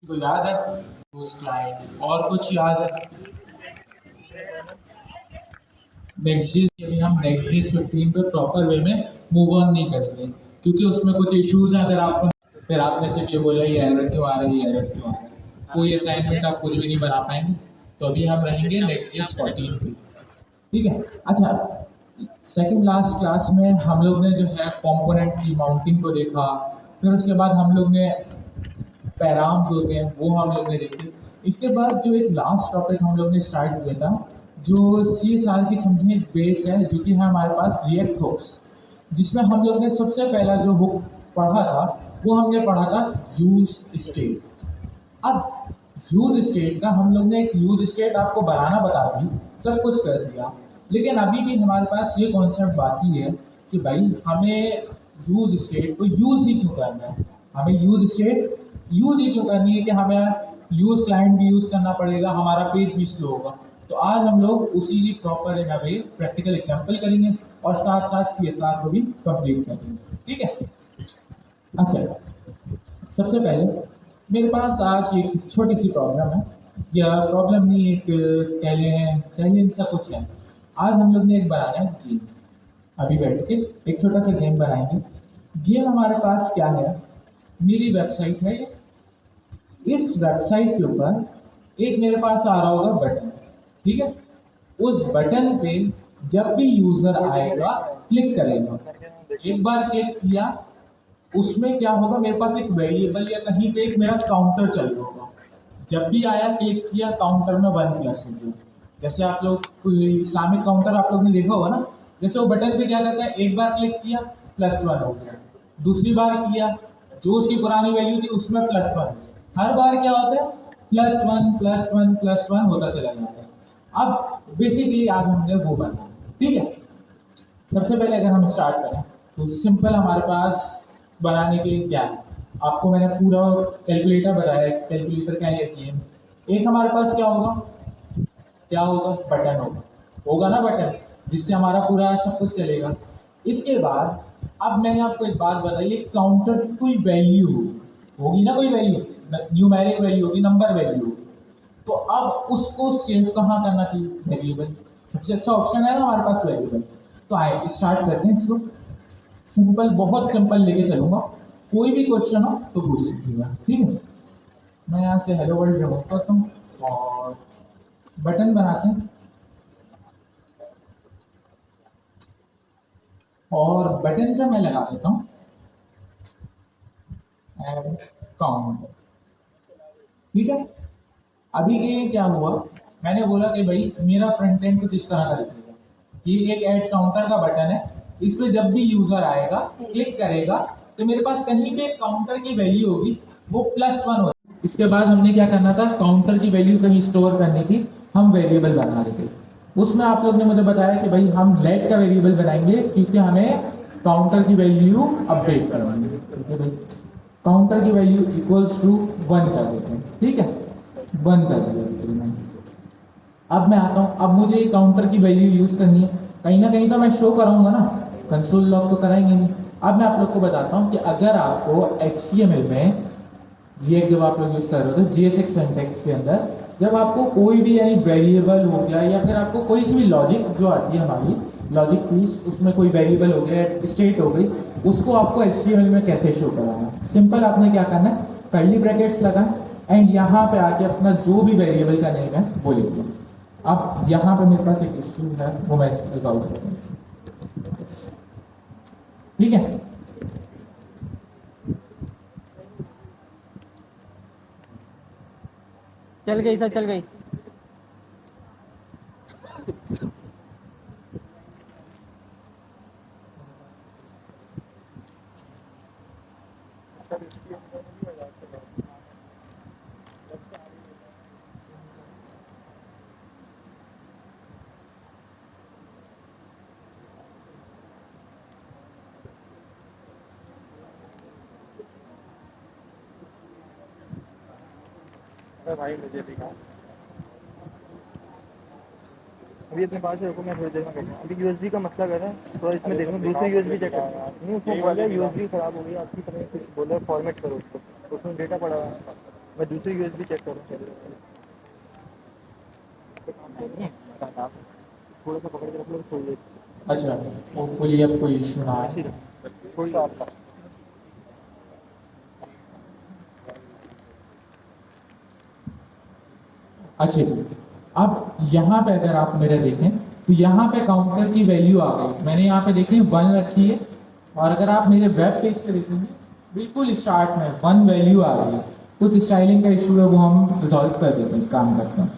को याद है वो स्लाइड और कुछ याद है? नेक्स्ट अभी हम नेक्स्ट 15 पे प्रॉपर वे में मूव ऑन नहीं करेंगे क्योंकि उसमें कुछ इश्यूज हैं। अगर आपको फिर आपने सिर्फ ये बोला ये एरर क्यों आ रही है, एरर क्यों आ रहा है, कोई असाइनमेंट आप कुछ भी नहीं बना पाएंगे। तो अभी हम रहेंगे नेक्स्ट 14 पे, ठीक है। अच्छा, सेकंड लास्ट क्लास में हम लोग ने जो है कंपोनेंट की माउंटिंग को देखा, फिर उसके बाद हम लोग ने पैराम्स होते हैं वो हम लोग ने देखे। इसके बाद जो एक लास्ट टॉपिक हम लोग ने स्टार्ट किया था, जो सी एस आर की समझने एक बेस है, जो कि है हमारे पास रिएक्ट हुक्स, जिसमें हम लोग ने सबसे पहला जो हुक पढ़ा था वो हमने पढ़ा था यूज स्टेट। अब यूज स्टेट का हम लोग ने एक यूज स्टेट आपको बनाना बता दी, सब कुछ कर दिया, लेकिन अभी भी हमारे पास ये कॉन्सेप्ट बाकी है कि भाई हमें यूज स्टेट को यूज ही क्यों करना है। हमें यूज स्टेट यूज ही क्यों करनी है कि हमें यूज क्लाइंट भी यूज करना पड़ेगा, हमारा पेज भी स्लो होगा। तो आज हम लोग उसी की प्रॉपर इन वे प्रैक्टिकल एग्जाम्पल करेंगे और साथ साथ सी एस आर को भी कंप्लीट करेंगे, ठीक है। अच्छा, सबसे पहले मेरे पास आज एक छोटी सी प्रॉब्लम है, या प्रॉब्लम नहीं, एक कह लें चैलेंज सा कुछ है। आज हम लोग ने एक बनाना है गेम। अभी बैठ के एक छोटा सा गेम बनाएंगे। गेम हमारे पास क्या है, मेरी वेबसाइट है ये। इस वेबसाइट के ऊपर एक मेरे पास आ रहा होगा बटन, ठीक है। उस बटन पे जब भी यूजर आएगा क्लिक करेगा, एक बार क्लिक किया उसमें क्या होगा, मेरे पास एक वेरिएबल या कहीं पे एक मेरा काउंटर चल रहा होगा। जब भी आया क्लिक किया काउंटर में 1+ हो गया। जैसे आप लोग कोई इस्लामिक काउंटर आप लोग ने देखा होगा ना, जैसे वो बटन पे क्या करता है, एक बार क्लिक किया +1 हो गया, दूसरी बार किया जो उसकी पुरानी वैल्यू थी उसमें +1 हो गया। हर बार क्या होता है, +1 होता चला जाता है। अब बेसिकली आज हमने वो बनाया, ठीक है। सबसे पहले अगर हम स्टार्ट करें तो सिंपल हमारे पास बनाने के लिए क्या है, आपको मैंने पूरा कैलकुलेटर बताया। कैलकुलेटर क्या है, गेम। एक हमारे पास क्या होगा, क्या होगा, बटन होगा, होगा ना बटन, जिससे हमारा पूरा सब कुछ चलेगा। इसके बाद अब मैंने आपको एक बात बताई, एक काउंटर की कोई वैल्यू होगी ना, कोई वैल्यू, न्यूमेरिक वैल्यू होगी, नंबर वैल्यू होगी। तो अब उसको सेव कहाँ करना चाहिए, वेरिएबल। सबसे अच्छा ऑप्शन है ना हमारे पास वेरिएबल। तो आए स्टार्ट करते हैं इसको। सिंपल, बहुत सिंपल लेके चलूंगा, कोई भी क्वेश्चन हो तो पूछ लीजिएगा, ठीक है। मैं यहाँ से हेलो वर्ल्ड रिमूव करता हूँ और बटन बनाते हैं, और बटन पे मैं लगा देता हूँ एड काउंट, ठीक है। अभी के लिए क्या हुआ, मैंने बोला कि भाई मेरा फ्रंट एंड कुछ इस तरह का दिखेगा। ये एक ऐड काउंटर का बटन है, इस पर जब भी यूजर आएगा क्लिक करेगा तो मेरे पास कहीं पे काउंटर की वैल्यू होगी, वो +1 हो। इसके बाद हमने क्या करना था, काउंटर की वैल्यू कहीं स्टोर करनी थी, हम वेरिएबल बना रहे थे। उसमें आप लोग ने मुझे बताया कि भाई हम लेट का वेरिएबल बनाएंगे क्योंकि हमें काउंटर की वैल्यू अपडेट करनी है, ठीक है भाई। काउंटर की वैल्यू इक्वल्स टू 1 कर देते हैं, ठीक है, 1 कर दिया मैंने। अब मैं आता हूँ, अब मुझे काउंटर की वैल्यू यूज करनी है, कहीं ना कहीं तो मैं शो कराऊंगा ना, कंसोल लॉग तो कराएंगे नहीं। अब मैं आप लोग को बताता हूँ कि अगर आपको HTML में ये जब आप लोग यूज कर रहे हो तो JSX सिंटैक्स के अंदर जब आपको कोई भी यानी वेरिएबल हो गया या फिर आपको कोई सी भी लॉजिक जो आती है हमारी लॉजिक पीस, उसमें कोई वेरिएबल हो गया, स्टेट हो गई, उसको आपको HTML में कैसे शो कराना है। सिंपल आपने क्या करना है, कर्ली ब्रैकेट्स लगाए एंड यहाँ पे आके अपना जो भी वेरिएबल का नेम है वो लिख दिया। अब यहाँ पे मेरे पास एक इश्यू है, वो मैं रिजॉल्व करता हूँ, ठीक है। चल गई सर, चल गई। अरे भाई मुझे दिखा। अभी अपने पास रखो, मैं थोड़ी देर में करता हूँ। अभी यूएसबी का मसला कर रहा है, थोड़ा इसमें देखो, दूसरी यूएसबी चेक कर। नहीं, उसमें बोल रहा है यूएसबी खराब हो गई आपकी, पता नहीं कुछ बोल रहा है, फॉर्मेट करो उसको, उसमें डेटा पड़ा हुआ है। मैं दूसरी यूएसबी चेक करूँ चलिए। थोड़ा सा पकड़ के रख लो थोड़ी देर अच्छा, होपफुली अब कोई इशू ना ऐसे आए। ही थोड़ी सा अच्छा जी, अब यहाँ पे अगर आप मेरे देखें तो यहाँ पे काउंटर की वैल्यू आ गई, मैंने यहाँ पे देखें 1 रखी है, और अगर आप मेरे वेब पेज पे देखेंगे बिल्कुल स्टार्ट में 1 वैल्यू आ रही है। कुछ स्टाइलिंग का इशू है, वो हम रिजॉल्व कर देते हैं, काम करते हैं।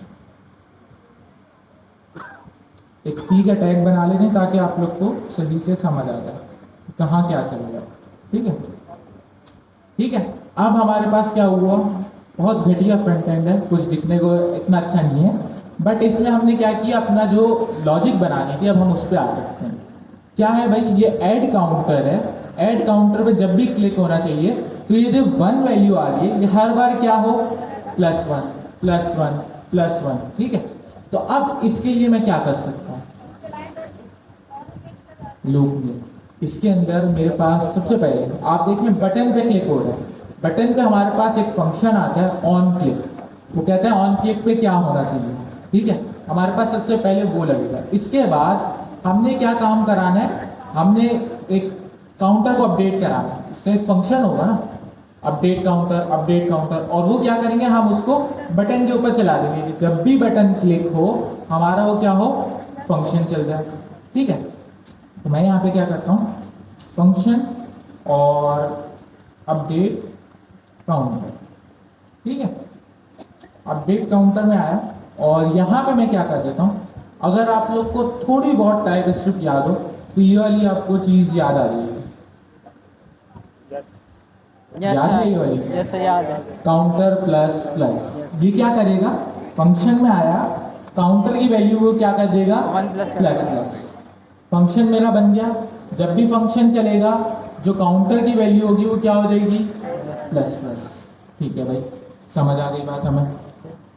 एक की का टैग बना लेते हैं ताकि आप लोग को सही से समझ आ जाए कहाँ क्या चल रहा है। ठीक है, ठीक है। अब हमारे पास क्या हुआ, बहुत घटिया फ्रंट एंड है, कुछ दिखने को इतना अच्छा नहीं है, बट इसमें हमने क्या किया, अपना जो लॉजिक बनानी थी अब हम उस पर आ सकते हैं। क्या है भाई, ये ऐड काउंटर है। ऐड काउंटर पे जब भी क्लिक होना चाहिए तो ये जो 1 वैल्यू आ रही है ये हर बार क्या हो, +1 +1 +1। ठीक है, तो अब इसके लिए मैं क्या कर सकता हूँ, लूप में इसके अंदर मेरे पास सबसे पहले आप देखें बटन पे क्लिक हो रहा है, बटन पे हमारे पास एक फंक्शन आता है ऑन क्लिक, वो कहता है ऑन क्लिक पे क्या होना चाहिए। ठीक है, हमारे पास सबसे पहले वो लगेगा। इसके बाद हमने क्या काम कराना है, हमने एक काउंटर को अपडेट कराना है, इसका एक फंक्शन होगा ना, अपडेट काउंटर, अपडेट काउंटर, और वो क्या करेंगे, हम उसको बटन के ऊपर चला देंगे कि जब भी बटन क्लिक हो हमारा वो क्या हो, फंक्शन चल जाए। ठीक है, तो मैं यहाँ पे क्या करता हूँ, फंक्शन और अपडेट काउंटर। ठीक है, अपडेट काउंटर में आया, और यहाँ पे मैं क्या कर देता हूँ, अगर आप लोग को थोड़ी बहुत टाइप स्क्रिप्ट याद हो तो ये वाली आपको चीज़ याद आ रही है, याद है ये वाली चीज़, याद है काउंटर प्लस प्लस। ये क्या करेगा, फंक्शन में आया, काउंटर की वैल्यू को क्या कर देगा, 1 प्लस प्लस प्लस। फंक्शन मेरा बन गया, जब भी फंक्शन चलेगा जो काउंटर की वैल्यू होगी वो क्या हो जाएगी, प्लस प्लस। ठीक है भाई, समझ आ गई बात हमें।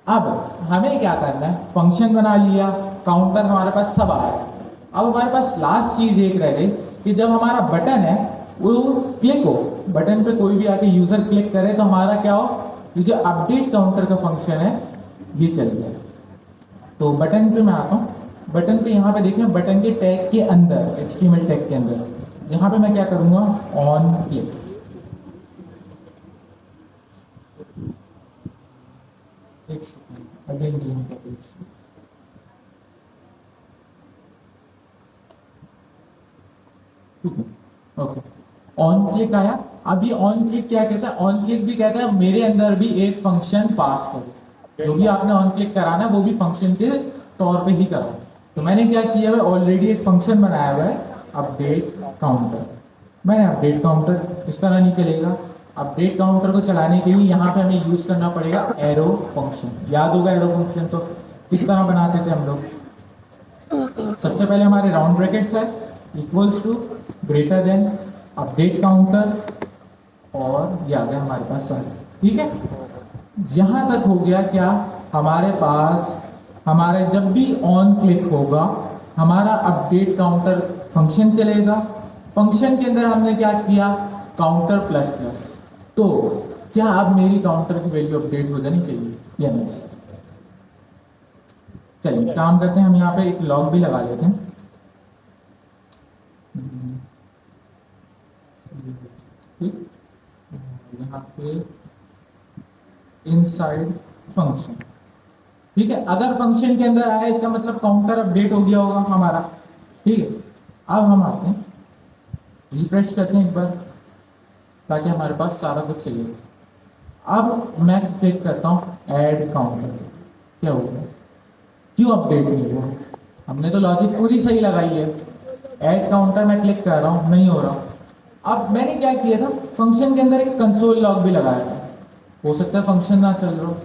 अब हमें क्या करना है, फंक्शन बना लिया, काउंटर हमारे पास सब आ रहा है। अब हमारे पास लास्ट चीज एक रह गई कि जब हमारा बटन है वो क्लिक हो, बटन पे कोई भी आके यूजर क्लिक करे तो हमारा क्या हो, ये जो अपडेट काउंटर का फंक्शन है ये चल गया। तो बटन पे मैं आता हूँ, बटन पे यहाँ पे देखें, बटन के टैग के अंदर, HTML टैग के अंदर यहाँ पे मैं क्या करूँगा, ऑन क्लिक। एक सेकंड, अगेन जूम कर दीजिए। ठीक है, ओके, ऑन क्लिक आया। अब ये ऑन क्लिक क्या कहता है, ऑन क्लिक भी कहता है मेरे अंदर भी एक फंक्शन पास करो, जो भी आपने ऑन क्लिक कराना है वो भी फंक्शन के तौर पे ही करो। तो मैंने क्या किया है, ऑलरेडी एक फंक्शन बनाया हुआ है अपडेट काउंटर। मैंने अपडेट काउंटर इस तरह नहीं चलेगा, अपडेट काउंटर को चलाने के लिए यहाँ पे हमें यूज करना पड़ेगा एरो फंक्शन। याद होगा एरो फंक्शन तो किस तरह बनाते थे हम लोग, सबसे पहले हमारे राउंड ब्रैकेट्स है, equals to, greater than, update counter, और ये आ गया हमारे पास सारे। ठीक है, यहाँ तक हो गया क्या, हमारे पास हमारे जब भी ऑन क्लिक होगा हमारा अपडेट काउंटर फंक्शन चलेगा। फंक्शन के अंदर हमने क्या किया, काउंटर प्लस प्लस। तो क्या अब मेरी काउंटर की वैल्यू अपडेट हो जानी चाहिए या नहीं, चलिए काम करते हैं, हम यहाँ पे एक लॉग भी लगा लेते हैं। ठीक, यहाँ पे इनसाइड फंक्शन। ठीक है, अगर फंक्शन के अंदर आया इसका मतलब काउंटर अपडेट हो गया होगा हमारा। ठीक है, अब हम आते हैं, रिफ्रेश करते हैं एक बार ताकि हमारे पास सारा कुछ सही हो। अब मैं क्लिक करता हूँ ऐड काउंटर, क्या होगा, क्यों अपडेट नहीं हुआ, हमने तो लॉजिक पूरी सही लगाई है। ऐड काउंटर में क्लिक कर रहा हूँ, नहीं हो रहा। अब मैंने क्या किया था, फंक्शन के अंदर एक कंसोल लॉग भी लगाया था, हो सकता है फंक्शन ना चल रहा हो।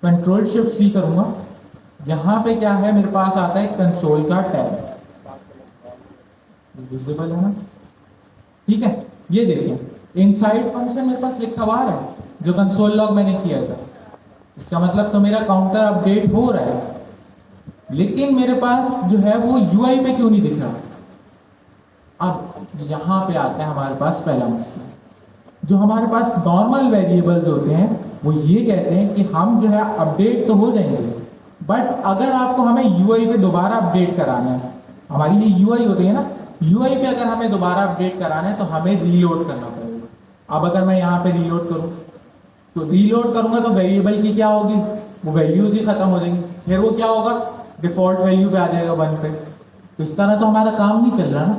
Ctrl+Shift+C करूंगा, यहाँ पे क्या है मेरे पास आता है कंसोल का टैब, विजिबल है ना। ठीक है, ये देखिए इनसाइड फंक्शन मेरे पास लिखा हुआ है जो कंसोल लॉग मैंने किया था, इसका मतलब तो मेरा काउंटर अपडेट हो रहा है, लेकिन मेरे पास जो है वो UI पे क्यों नहीं दिख रहा। अब यहाँ पे आता है हमारे पास पहला मसला, जो हमारे पास नॉर्मल वेरिएबल्स होते हैं वो ये कहते हैं कि हम जो है अपडेट तो हो जाएंगे, बट अगर आपको हमें यूआई पे दोबारा अपडेट कराना है, हमारी ये यूआई होती है ना, यूआई पे अगर हमें दोबारा अपडेट कराना है तो हमें रीलोड करना पड़ेगा। अब अगर मैं यहाँ पे रीलोड करूँ तो रीलोड करूंगा तो वेरिएबल की क्या होगी, वो वैल्यूज ही खत्म हो जाएंगी, फिर वो क्या होगा, डिफॉल्ट वैल्यू पे आ जाएगा 1 पे। तो इस तरह तो हमारा काम नहीं चल रहा ना,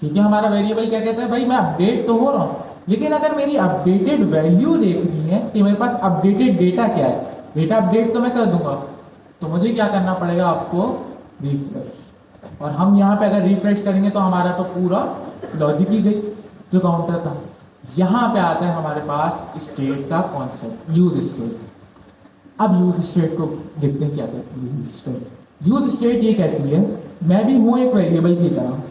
क्योंकि हमारा वेरिएबल क्या कहता है, भाई मैं अपडेट तो हो रहा हूँ, लेकिन अगर मेरी अपडेटेड वैल्यू देखनी है कि मेरे पास अपडेटेड डेटा क्या है, डेटा अपडेट तो मैं कर दूंगा, तो मुझे क्या करना पड़ेगा, आपको रिफ्रेश। और हम यहाँ पे अगर रिफ्रेश करेंगे तो हमारा तो पूरा लॉजिक ही गई जो काउंटर था। यहाँ पे आता है हमारे पास स्टेट का कॉन्सेप्ट, यूज स्टेट। अब यूज स्टेट को देखते हैं क्या कहती है यूज स्टेट। यूज स्टेट ये कहती है मैं भी हूँ एक वेरिएबल की तरह।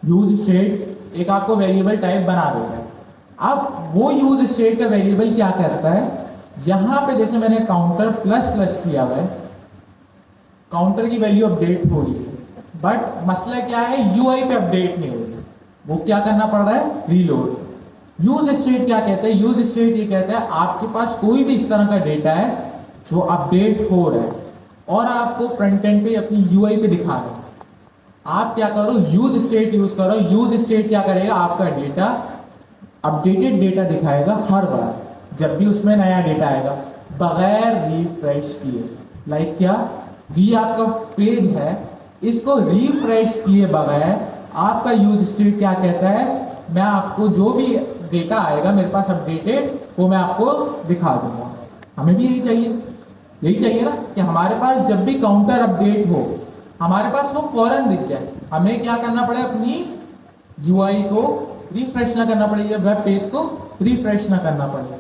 यूज स्टेट एक आपको वेरिएबल टाइप बना देता है। अब वो यूज स्टेट का वेरिएबल क्या करता है, यहाँ पे जैसे मैंने काउंटर प्लस प्लस किया हुआ है, काउंटर की वैल्यू अपडेट हो रही है, बट मसला क्या है, यूआई पे अपडेट नहीं हो रही, वो क्या करना पड़ रहा है, रीलोड। यूज स्टेट क्या कहता है, यूज स्टेट ये कहता है आपके पास कोई भी इस तरह का डेटा है जो अपडेट हो रहा है और आपको फ्रंट एंड पे अपनी यूआई पे दिखा रहा है, आप क्या करो, यूज स्टेट यूज करो। यूज स्टेट क्या करेगा, आपका डेटा अपडेटेड डेटा दिखाएगा हर बार जब भी उसमें नया डेटा आएगा, बगैर रिफ्रेश किए। लाइक क्या, ये आपका पेज है, इसको रिफ्रेश किए बगैर आपका यूज स्टेट क्या कहता है, मैं आपको जो भी डेटा आएगा मेरे पास अपडेटेड, वो मैं आपको दिखा दूंगा। हमें भी यही चाहिए ना कि हमारे पास जब भी काउंटर अपडेट हो, हमारे पास वो फौरन दिख जाए। हमें क्या करना पड़े, अपनी यूआई को रिफ्रेश ना करना पड़े, वेब पेज को रिफ्रेश ना करना पड़े।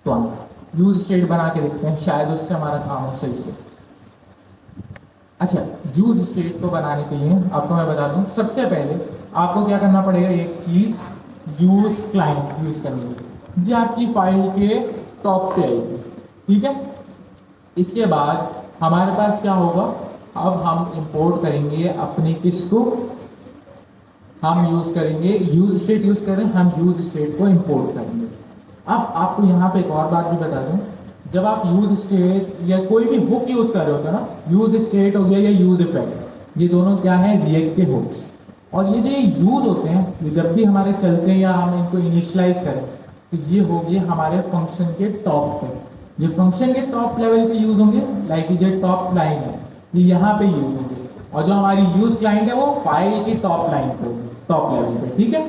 तो हम यूज स्टेट बना के देखते हैं, शायद उससे हमारा काम हो सही से। अच्छा, यूज स्टेट को बनाने के लिए आपको मैं बता दूं, सबसे पहले आपको क्या करना पड़ेगा, एक चीज यूज क्लाइंट यूज करनी है जो आपकी फाइल के टॉप पे आएगी, ठीक है। इसके बाद हमारे पास क्या होगा, अब हम इंपोर्ट करेंगे अपने किसको, हम यूज करेंगे यूज स्टेट यूज करें, हम यूज स्टेट को इंपोर्ट करेंगे। अब आपको यहाँ पे एक और बात भी बता दूं, जब आप यूज स्टेट या कोई भी हुक यूज कर रहे होते हैं ना, यूज स्टेट हो गया या यूज इफेक्ट, ये दोनों क्या है, रिएक्ट के हुक्स। और ये जो यूज होते हैं, ये जब भी हमारे चलते हैं या हम इनको इनिशियलाइज करें, तो ये हो गए हमारे फंक्शन के टॉप पे, ये फंक्शन के टॉप लेवल पे यूज होंगे। लाइक ये टॉप लाइन है, ये यहाँ पे यूज होंगे, और जो हमारी यूज क्लाइंट है वो फाइल की टॉप लाइन पे होगी, टॉप लेवल पे, ठीक है।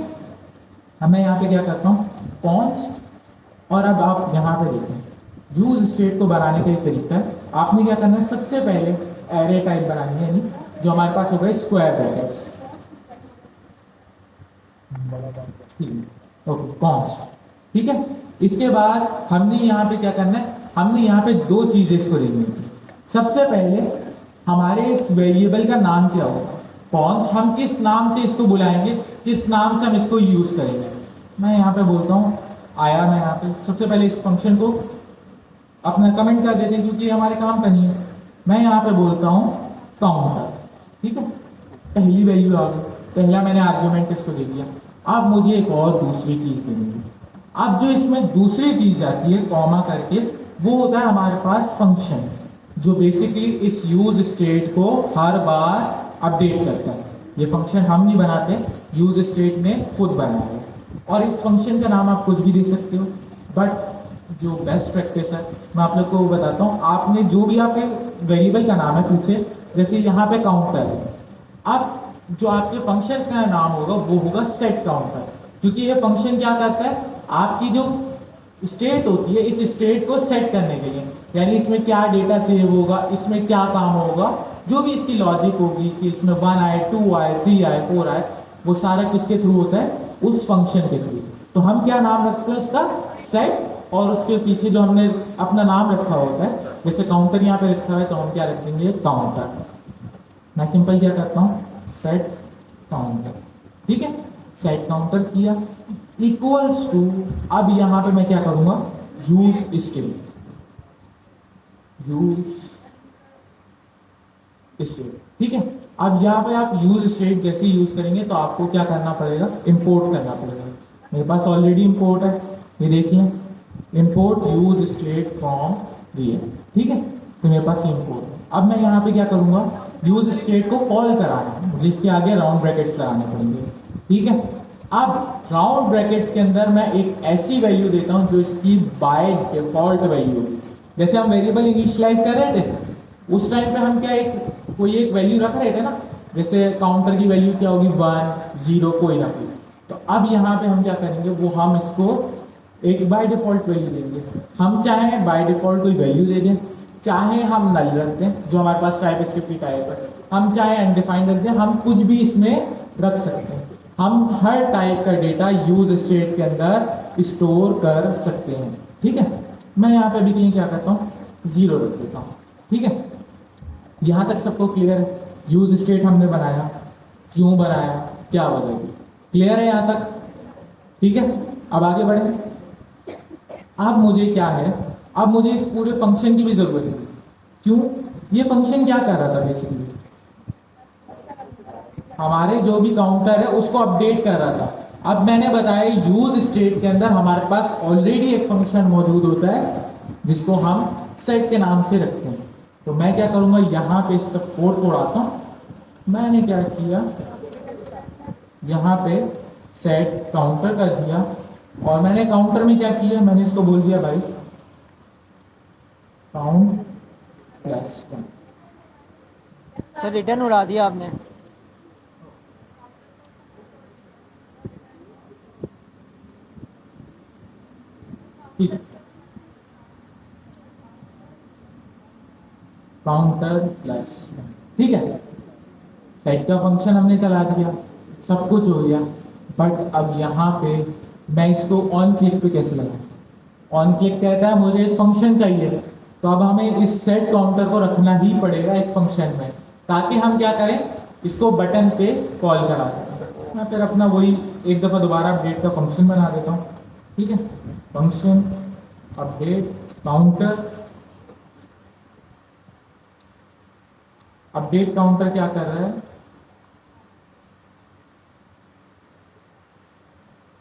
अब मैं यहाँ पे क्या करता हूँ, कॉन्स्ट, और अब आप यहाँ पे देखें यूज स्टेट को बनाने का एक तरीका है। आपने क्या करना है, सबसे पहले एरे टाइप बनानी है, यानी जो हमारे पास हो गए स्क्वायर ब्रैकेट्स, ओके, कॉन्स्ट, ठीक है। इसके बाद हमने यहाँ पे क्या करना है, हमने यहाँ पे दो चीजें इसको देखनी थी। सबसे पहले हमारे इस वेरिएबल का नाम क्या होगा, कॉन्स्ट, हम किस नाम से इसको बुलाएंगे, किस नाम से हम इसको यूज करेंगे। मैं यहाँ पे बोलता हूँ आया, मैं यहाँ पे सबसे पहले इस फंक्शन को अपना कमेंट कर देते हैं क्योंकि हमारे काम का नहीं है। मैं यहाँ पे बोलता हूँ काउंटर, ठीक है, पहली वैल्यू आ गई, पहला मैंने आर्ग्यूमेंट इसको दे दिया। अब मुझे एक और दूसरी चीज देनी है। अब जो इसमें दूसरी चीज आती है कॉमा करके, वो होता है हमारे पास फंक्शन, जो बेसिकली इस यूज स्टेट को हर बार अपडेट करता है। ये फंक्शन हम नहीं बनाते, यूज स्टेट ने खुद बनाया है, और इस फंक्शन का नाम आप कुछ भी दे सकते हो, बट जो बेस्ट प्रैक्टिस है मैं आप लोग को बताता हूँ। आपने जो भी आपके वेरिएबल का नाम है पीछे, जैसे यहाँ पे काउंटर है, अब जो आपके फंक्शन का नाम होगा वो होगा सेट काउंटर, क्योंकि ये फंक्शन क्या करता है, आपकी जो स्टेट होती है इस स्टेट को सेट करने के लिए, यानी इसमें क्या डेटा सेव होगा, इसमें क्या काम होगा, जो भी इसकी लॉजिक होगी कि इसमें 1 आए, 2 आए, 3 आए, 4 आए, वो सारा किसके थ्रू होता है, उस फंक्शन के थ्रू। तो हम क्या नाम रखते हैं उसका, सेट, और उसके पीछे जो हमने अपना नाम रखा होता है, जैसे काउंटर यहाँ पे रखा है तो हम क्या रख देंगे, काउंटर। मैं सिंपल क्या करता हूँ, सेट काउंटर, ठीक है, सेट काउंटर किया इक्वल्स टू, अब यहाँ पे मैं क्या करूंगा, यूज स्टेट, यूज स्टेट, ठीक है। अब यहाँ पे आप यूज स्टेट जैसे यूज करेंगे तो आपको क्या करना पड़ेगा, इंपोर्ट करना पड़ेगा। मेरे पास ऑलरेडी इंपोर्ट है, ये देखिए import use state from real, ठीक है। तो मेरे पास ये इंपोर्ट है। अब मैं यहाँ पे क्या करूँगा, यूज स्टेट को कॉल कराना है, जिसके आगे राउंड ब्रैकेट्स लगाने पड़ेंगे, ठीक है। अब राउंड ब्रैकेट्स के अंदर मैं एक ऐसी वैल्यू देता हूँ जो इसकी बाय डिफॉल्ट वैल्यू होगी। जैसे हम वेरिएबल इनिशियलाइज कर रहे थे, उस टाइम पे हम क्या कोई एक वैल्यू रख रहे थे ना, जैसे काउंटर की वैल्यू क्या होगी 1 0 कोई ना कोई। तो अब यहाँ पे हम क्या करेंगे, वो हम इसको एक बाय डिफॉल्ट वैल्यू देंगे। हम चाहे बाय डिफॉल्ट कोई वैल्यू दे दें, चाहे हम नल रख दें जो हमारे पास टाइप स्क्रिप्ट की टाइप है, हम चाहे अनडिफाइंड रख दें, हम कुछ भी इसमें रख सकते हैं। हम हर टाइप का डेटा यूज स्टेट के अंदर स्टोर कर सकते हैं, ठीक है। मैं यहाँ पे भी क्या करता हूँ, 0 रख देता हूँ, ठीक है। यहाँ तक सबको क्लियर है, यूज स्टेट हमने बनाया, क्यों बनाया, क्या वजह थी, क्लियर है यहाँ तक, ठीक है। अब आगे बढ़े। अब मुझे क्या है, अब मुझे इस पूरे फंक्शन की भी जरूरत है। क्यों, ये फंक्शन क्या कर रहा था बेसिकली, हमारे जो भी काउंटर है उसको अपडेट कर रहा था। अब मैंने बताया यूज स्टेट के अंदर हमारे पास ऑलरेडी एक फंक्शन मौजूद होता है जिसको हम सेट के नाम से रखते हैं। तो मैं क्या करूंगा, यहाँ पे इस सब कोड को उड़ाता हूँ। मैंने क्या किया, यहाँ पे सेट काउंटर कर दिया, और मैंने काउंटर में क्या किया, मैंने इसको बोल दिया भाई काउंट +1। सर रिटर्न उड़ा दिया आपने। ठीक, काउंटर +1, ठीक है। सेट का फंक्शन हमने चला दिया, सब कुछ हो गया। बट अब यहाँ पे मैं इसको ऑन क्लिक पे कैसे लगाऊं, ऑन क्लिक कहता है मुझे एक फंक्शन चाहिए, तो अब हमें इस सेट काउंटर को रखना ही पड़ेगा एक फंक्शन में, ताकि हम क्या करें, इसको बटन पे कॉल करा सकें। मैं फिर अपना वही एक दफ़ा दोबारा अपडेट का फंक्शन बना देता हूँ, ठीक है। Function update counter, update counter क्या कर रहा है,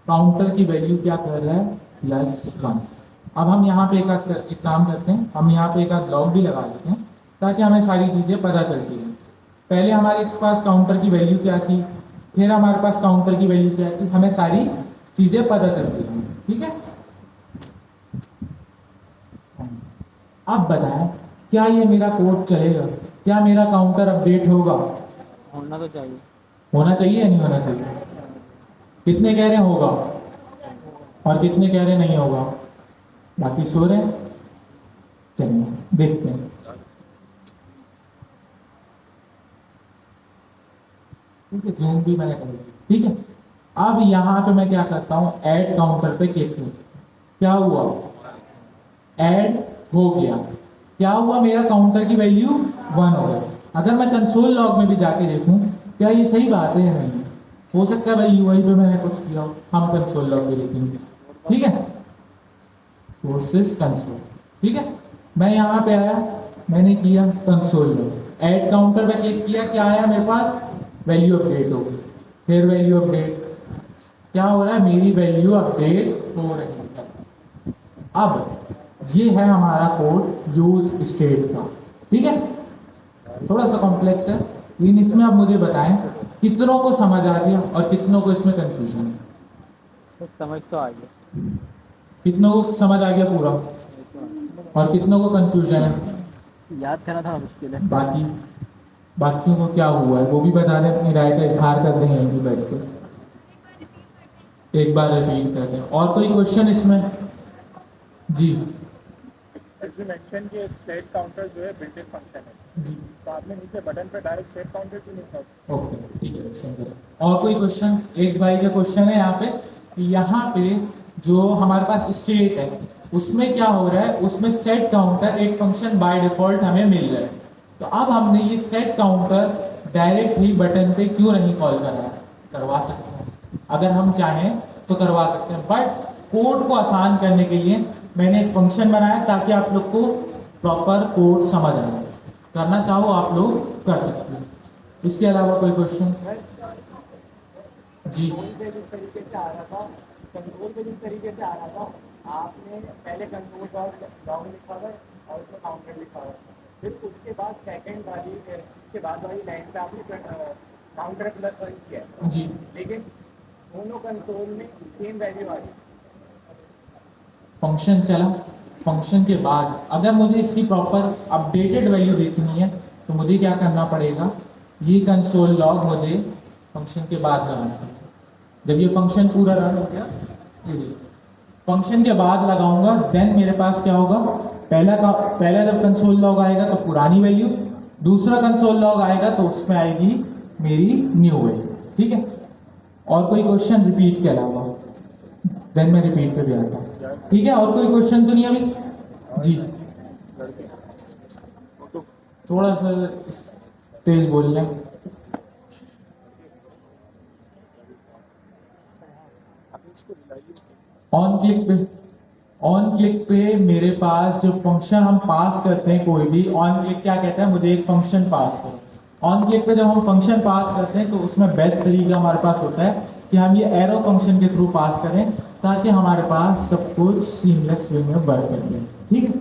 काउंटर की वैल्यू क्या कर रहा है +1। अब हम यहाँ पे एक काम करते हैं, हम यहाँ पे एक आध लॉग भी लगा लेते हैं ताकि हमें सारी चीज़ें पता चलती रहें। पहले हमारे पास काउंटर की वैल्यू क्या थी, फिर हमारे पास काउंटर की वैल्यू क्या थी, हमें सारी चीज़ें पता चलती रहें, ठीक है। अब बताएं, क्या ये मेरा कोड चलेगा, क्या मेरा काउंटर अपडेट होगा, होना तो चाहिए। होना चाहिए या नहीं होना चाहिए, कितने कह रहे हैं होगा और कितने कह रहे हैं नहीं होगा, बाकी सो रहे हैं। चलिए देखते हैं। ठीक है, जूम भी मैंने कर दिया, ठीक है। अब यहाँ पे मैं क्या करता हूँ, ऐड काउंटर पे क्लिक करूँ, क्या हुआ, ऐड हो गया। क्या हुआ, मेरा काउंटर की वैल्यू 1 हो गई। अगर मैं कंसोल लॉग में भी जाके देखूं क्या ये सही बात है या नहीं, हो सकता है भाई यूआई पे मैंने कुछ किया हो, हम कंसोल लॉग में देखेंगे, ठीक है। सोर्सेस कंसोल, ठीक है। मैं यहाँ पे आया, मैंने किया कंसोल लॉग, ऐड काउंटर पे क्लिक किया, क्या आया मेरे पास, वैल्यू अपडेट हो गई। फिर वैल्यू अपडेट, क्या हो रहा है, मेरी वैल्यू अपडेट हो रही है। अब ये है हमारा कोड यूज स्टेट का, ठीक है। थोड़ा सा कॉम्प्लेक्स है, लेकिन इसमें आप मुझे बताएं कितनों को समझ आ गया और कितनों को इसमें कंफ्यूजन है। सर समझ तो आ गया। कितनों को समझ आ गया पूरा और कितनों को कंफ्यूजन है, याद करना थोड़ा मुश्किल है। बाकी बाकियों को क्या हुआ है वो भी बता दें, अपनी राय का इजहार कर दें यहीं बैठ के, एक बार रिपीट कर दें। और कोई क्वेश्चन इसमें, जी you mentioned कि सेट काउंटर जो है बिल्ट इन फंक्शन है, जी, तो आपने नीचे बटन पे डायरेक्ट सेट काउंटर क्यों नहीं लिखा? ओके ठीक है, एक्सटेंड करें। और कोई क्वेश्चन, एक भाई का क्वेश्चन है यहाँ पे कि यहाँ पे जो हमारे पास स्टेट है उसमें क्या हो रहा है, उसमें सेट काउंटर एक फंक्शन बाय डिफॉल्ट हमें मिल रहा है। तो अब हमने ये सेट काउंटर डायरेक्ट ही बटन पे क्यों नहीं कॉल करा, करवा सकते हैं अगर हम चाहें तो करवा सकते हैं, बट कोड को आसान करने के लिए मैंने एक फंक्शन बनाया ताकि आप लोग को प्रॉपर कोड समझ आए। करना चाहो आप लोग कर सकते हैं। इसके अलावा कोई क्वेश्चन, जी जिस तरीके से आ रहा था, कंट्रोल पे जिस तरीके से आ रहा था, आपने पहले कंट्रोल लॉग लिखा हुआ है और उसमें काउंटर लिखा हुआ है, फिर उसके बाद सेकंड वाली उसके बाद वाली लाइन पे आपने काउंटर प्लस वन किया है, जी लेकिन दोनों कंसोल में सेम वैल्यू आ रही है। फंक्शन चला, फंक्शन के बाद अगर मुझे इसकी प्रॉपर अपडेटेड वैल्यू देखनी है तो मुझे क्या करना पड़ेगा, ये कंसोल लॉग मुझे फंक्शन के बाद लगाना पड़ेगा। जब ये फंक्शन पूरा रन हो गया, ये देखिए फंक्शन के बाद लगाऊंगा, देन मेरे पास क्या होगा, पहला जब कंसोल लॉग आएगा तो पुरानी वैल्यू, दूसरा कंसोल लॉग आएगा तो उसमें आएगी मेरी न्यू वैल्यू। ठीक है, और कोई क्वेश्चन रिपीट के अलावा, देन मैं रिपीट पे भी आता हूँ। ठीक है, और कोई क्वेश्चन तो नहीं अभी जी? थोड़ा सा तेज बोल रहे हैं। ऑन क्लिक पे मेरे पास जो फंक्शन हम पास करते हैं, कोई भी ऑन क्लिक क्या कहता है, मुझे एक फंक्शन पास करो। ऑन क्लिक पे जब हम फंक्शन पास करते हैं तो उसमें बेस्ट तरीका हमारे पास होता है कि हम ये एरो फंक्शन के थ्रू पास करें, ताकि हमारे पास सब कुछ सीमलेस वे में वर्क कर जाए। ठीक है,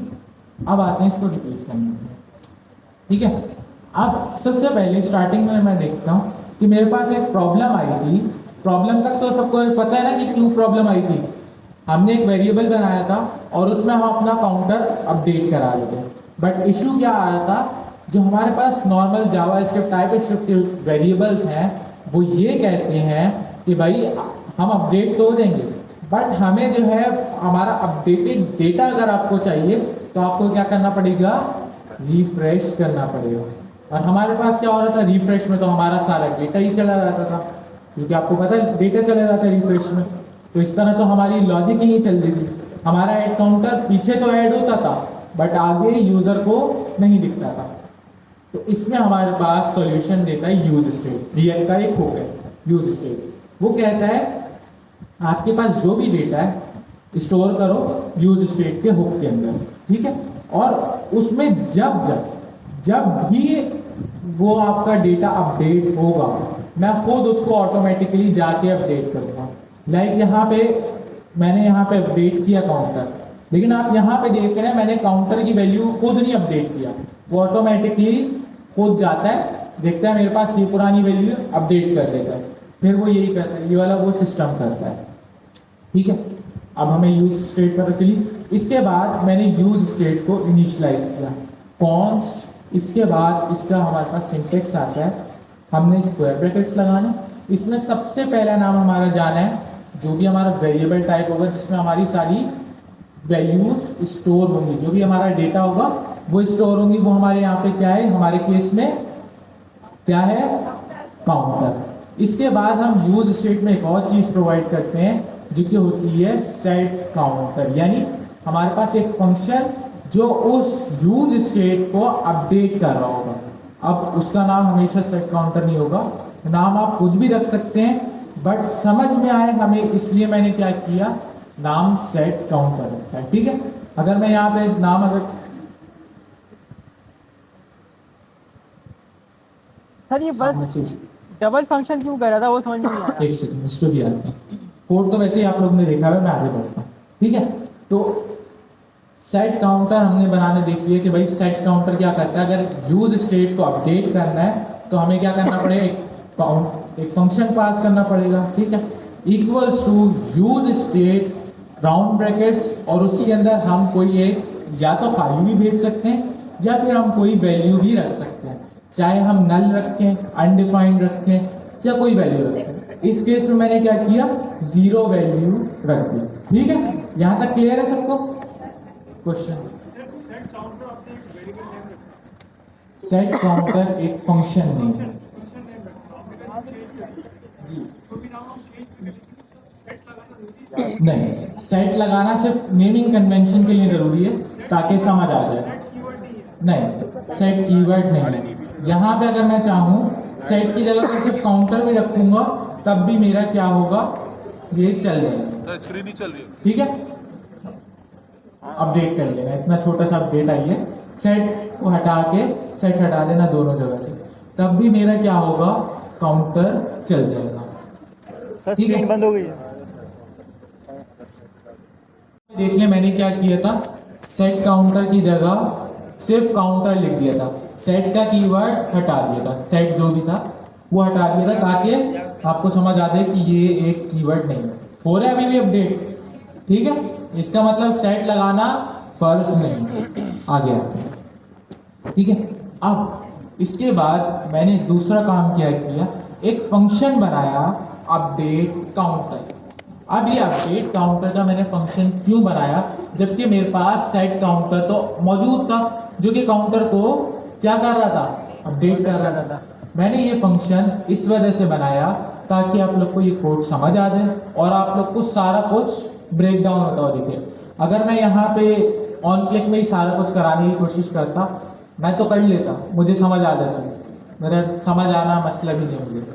अब आते हैं इसको रिपीट करने में। ठीक है, अब सबसे पहले स्टार्टिंग में मैं देखता हूँ कि मेरे पास एक प्रॉब्लम आई थी। प्रॉब्लम तक तो सबको पता है ना कि क्यों प्रॉब्लम आई थी। हमने एक वेरिएबल बनाया था और उसमें हम अपना काउंटर अपडेट करा रहे थे, बट इशू क्या आया था, जो हमारे पास नॉर्मल जावास्क्रिप्ट टाइपस्क्रिप्ट वेरिएबल्स हैं वो ये कहते हैं कि भाई हम अपडेट तो हो जाएंगे, बट हमें जो है हमारा अपडेटेड डेटा अगर आपको चाहिए तो आपको क्या करना पड़ेगा, रिफ्रेश करना पड़ेगा। और हमारे पास क्या हो रहा था, रिफ्रेश में तो हमारा सारा डेटा ही चला जाता था, क्योंकि आपको पता है डेटा चला जाता है रिफ्रेश में। तो इस तरह तो हमारी लॉजिक ही नहीं चल रही थी। हमारा ऐड काउंटर पीछे तो ऐड होता था बट आगे यूजर को नहीं दिखता था। तो इसमें हमारे पास सॉल्यूशन देता है यूज स्टेट। रिएक्ट का एक हुक है यूज स्टेट। वो कहता है आपके पास जो भी डेटा है स्टोर करो यूज स्टेट के हुक के अंदर। ठीक है, और उसमें जब भी वो आपका डेटा अपडेट होगा मैं खुद उसको ऑटोमेटिकली जाके अपडेट करूँगा। लाइक यहाँ पे मैंने यहाँ पे अपडेट किया काउंटर, लेकिन आप यहाँ पे देख रहे हैं मैंने काउंटर की वैल्यू खुद नहीं अपडेट किया, वो ऑटोमेटिकली खुद जाता है, देखता है मेरे पास ये पुरानी वैल्यू, अपडेट कर देता है, फिर वो यही करता है, ये वाला वो सिस्टम करता है। ठीक है, अब हमें यूज स्टेट पता चली। इसके बाद मैंने यूज स्टेट को इनिशियलाइज किया कॉन्स्ट। इसके बाद इसका हमारे पास सिंटेक्स आता है, हमने स्क्वायर ब्रैकेट्स लगाना। इसमें सबसे पहला नाम हमारा जाना है जो भी हमारा वेरिएबल टाइप होगा जिसमें हमारी सारी वैल्यूज स्टोर होंगी, जो भी हमारा डेटा होगा वो स्टोर होंगी, वो हमारे यहाँ पे क्या है, हमारे केस में क्या है, काउंटर। इसके बाद हम यूज स्टेट में एक और चीज प्रोवाइड करते हैं जो कि होती है सेट काउंटर, यानी हमारे पास एक फंक्शन जो उस यूज स्टेट को अपडेट कर रहा होगा। अब उसका नाम हमेशा सेट काउंटर नहीं होगा, नाम आप कुछ भी रख सकते हैं, बट समझ में आए हमें इसलिए मैंने क्या किया, नाम सेट काउंटर रखा है। ठीक है, अगर मैं यहाँ पे नाम अगर सर ये बस डबल फंक्शन क्यों कर रहा था वो समझ में नहीं आया। एक सेकंड उस पर भी आता है, कोड तो वैसे ही आप लोग ने देखा है, मैं आगे बढ़ता हूँ। ठीक है, तो सेट काउंटर हमने बनाने देख लिया कि भाई सेट काउंटर क्या करता है, अगर यूज स्टेट को अपडेट करना है तो हमें क्या करना पड़ेगा, एक फंक्शन पास करना पड़ेगा। ठीक है, equals to use state round brackets, और उसके अंदर हम कोई एक या तो खाली भी भेज सकते हैं या फिर हम कोई वैल्यू भी रख सकते हैं, चाहे हम नल रखें, अनडिफाइंड रखें या कोई वैल्यू रखें। इस केस में मैंने क्या किया, 0 वैल्यू रख दी। ठीक है, यहाँ तक क्लियर है सबको? क्वेश्चन? सेट काउंटर एक फंक्शन नेम है नहीं, सेट लगाना सिर्फ नेमिंग कन्वेंशन के लिए जरूरी है ताकि समझ आ जाए। नहीं, सेट कीवर्ड नहीं है। यहाँ पे अगर मैं चाहूँ सेट की जगह पर सिर्फ काउंटर भी रखूंगा तब भी मेरा क्या होगा, ये चल जाएगा। स्क्रीन ही चल रही है। ठीक है, अपडेट कर लेना, इतना छोटा सा अपडेट आई है। सेट को हटा के सेट हटा देना दोनों जगह से, तब भी मेरा क्या होगा, काउंटर चल जाएगा। सर ठीक है। स्क्रीन बंद हो गई है। देख लें मैंने क्या किया था, सेट काउंटर की जगह सिर्फ काउंटर लिख दिया था, सेट का कीवर्ड हटा दिया था, सेट जो भी था वो हटा दिया था ताकि आपको समझ आ जाए कि ये एक कीवर्ड नहीं है। हो रहा है अभी भी अपडेट, ठीक है। इसका मतलब सेट लगाना फर्ज नहीं, आ गया, ठीक है। अब इसके बाद मैंने दूसरा काम क्या किया, एक फंक्शन बनाया अपडेट काउंटर। अब ये अपडेट काउंटर का मैंने फंक्शन क्यों बनाया, जबकि मेरे पास सेट काउंटर तो मौजूद था जो कि काउंटर को क्या कर रहा था, अपडेट कर रहा था। मैंने ये फंक्शन इस वजह से बनाया ताकि आप लोग को ये कोड समझ आ जाए और आप लोग को सारा कुछ ब्रेक डाउन होता हुआ दिखे। अगर मैं यहाँ पे ऑन क्लिक में ही सारा कुछ कराने की कोशिश करता, मैं तो कर लेता, मुझे समझ आ जाती, मेरा समझ आना मसला भी नहीं मुझे,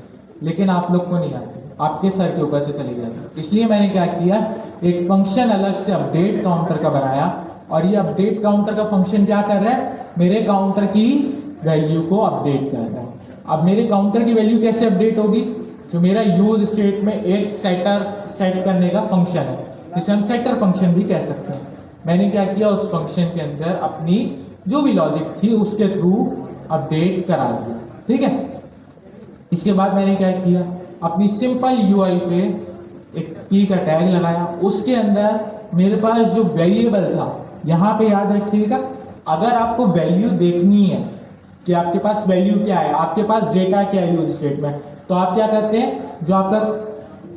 लेकिन आप लोग को नहीं आती, आपके सर के ऊपर से चली जाती। इसलिए मैंने क्या किया, एक फंक्शन अलग से अपडेट काउंटर का बनाया और ये अपडेट काउंटर का फंक्शन क्या कर रहा है, मेरे काउंटर की वैल्यू को अपडेट कर रहा है। अब मेरे काउंटर की वैल्यू कैसे अपडेट होगी, जो मेरा यूज स्टेट में एक सेट करने का फंक्शन है, जिसे हम सेटर फंक्शन भी कह सकते हैं। मैंने क्या किया, उस फंक्शन के अंदर अपनी जो भी लॉजिक थी उसके थ्रू अपडेट करा दिया, ठीक है। इसके बाद मैंने क्या किया, अपनी सिंपल यूआई पे एक की का टैग लगाया, उसके अंदर मेरे पास जो वेरिएबल था, यहाँ पे याद रखिएगा, अगर आपको वैल्यू देखनी है कि आपके पास वैल्यू क्या है, आपके पास डेटा क्या है यूज स्टेट में, तो आप क्या करते हैं, जो आपका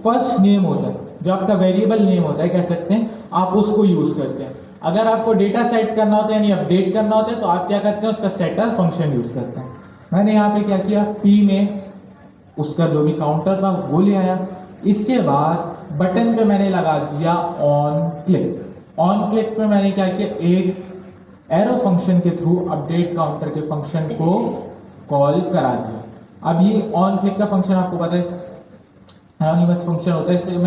फर्स्ट नेम होता है, जो आपका वेरिएबल नेम होता है कह सकते हैं, आप उसको यूज करते हैं। अगर आपको डेटा सेट करना होता है यानी अपडेट करना होता है तो आप क्या करते हैं, उसका सेटर फंक्शन यूज करते हैं। मैंने यहाँ पे क्या किया, पी में उसका जो भी काउंटर था वो ले आया। इसके बाद बटन पे मैंने लगा दिया ऑन क्लिक। ऑन क्लिक पे मैंने क्या किया, एक एरो फंक्शन के थ्रू अपडेट काउंटर के फंक्शन को कॉल करा दिया। अब ये ऑन क्लिक का फंक्शन आपको पता है एनोनिमस फंक्शन होता है, इसलिए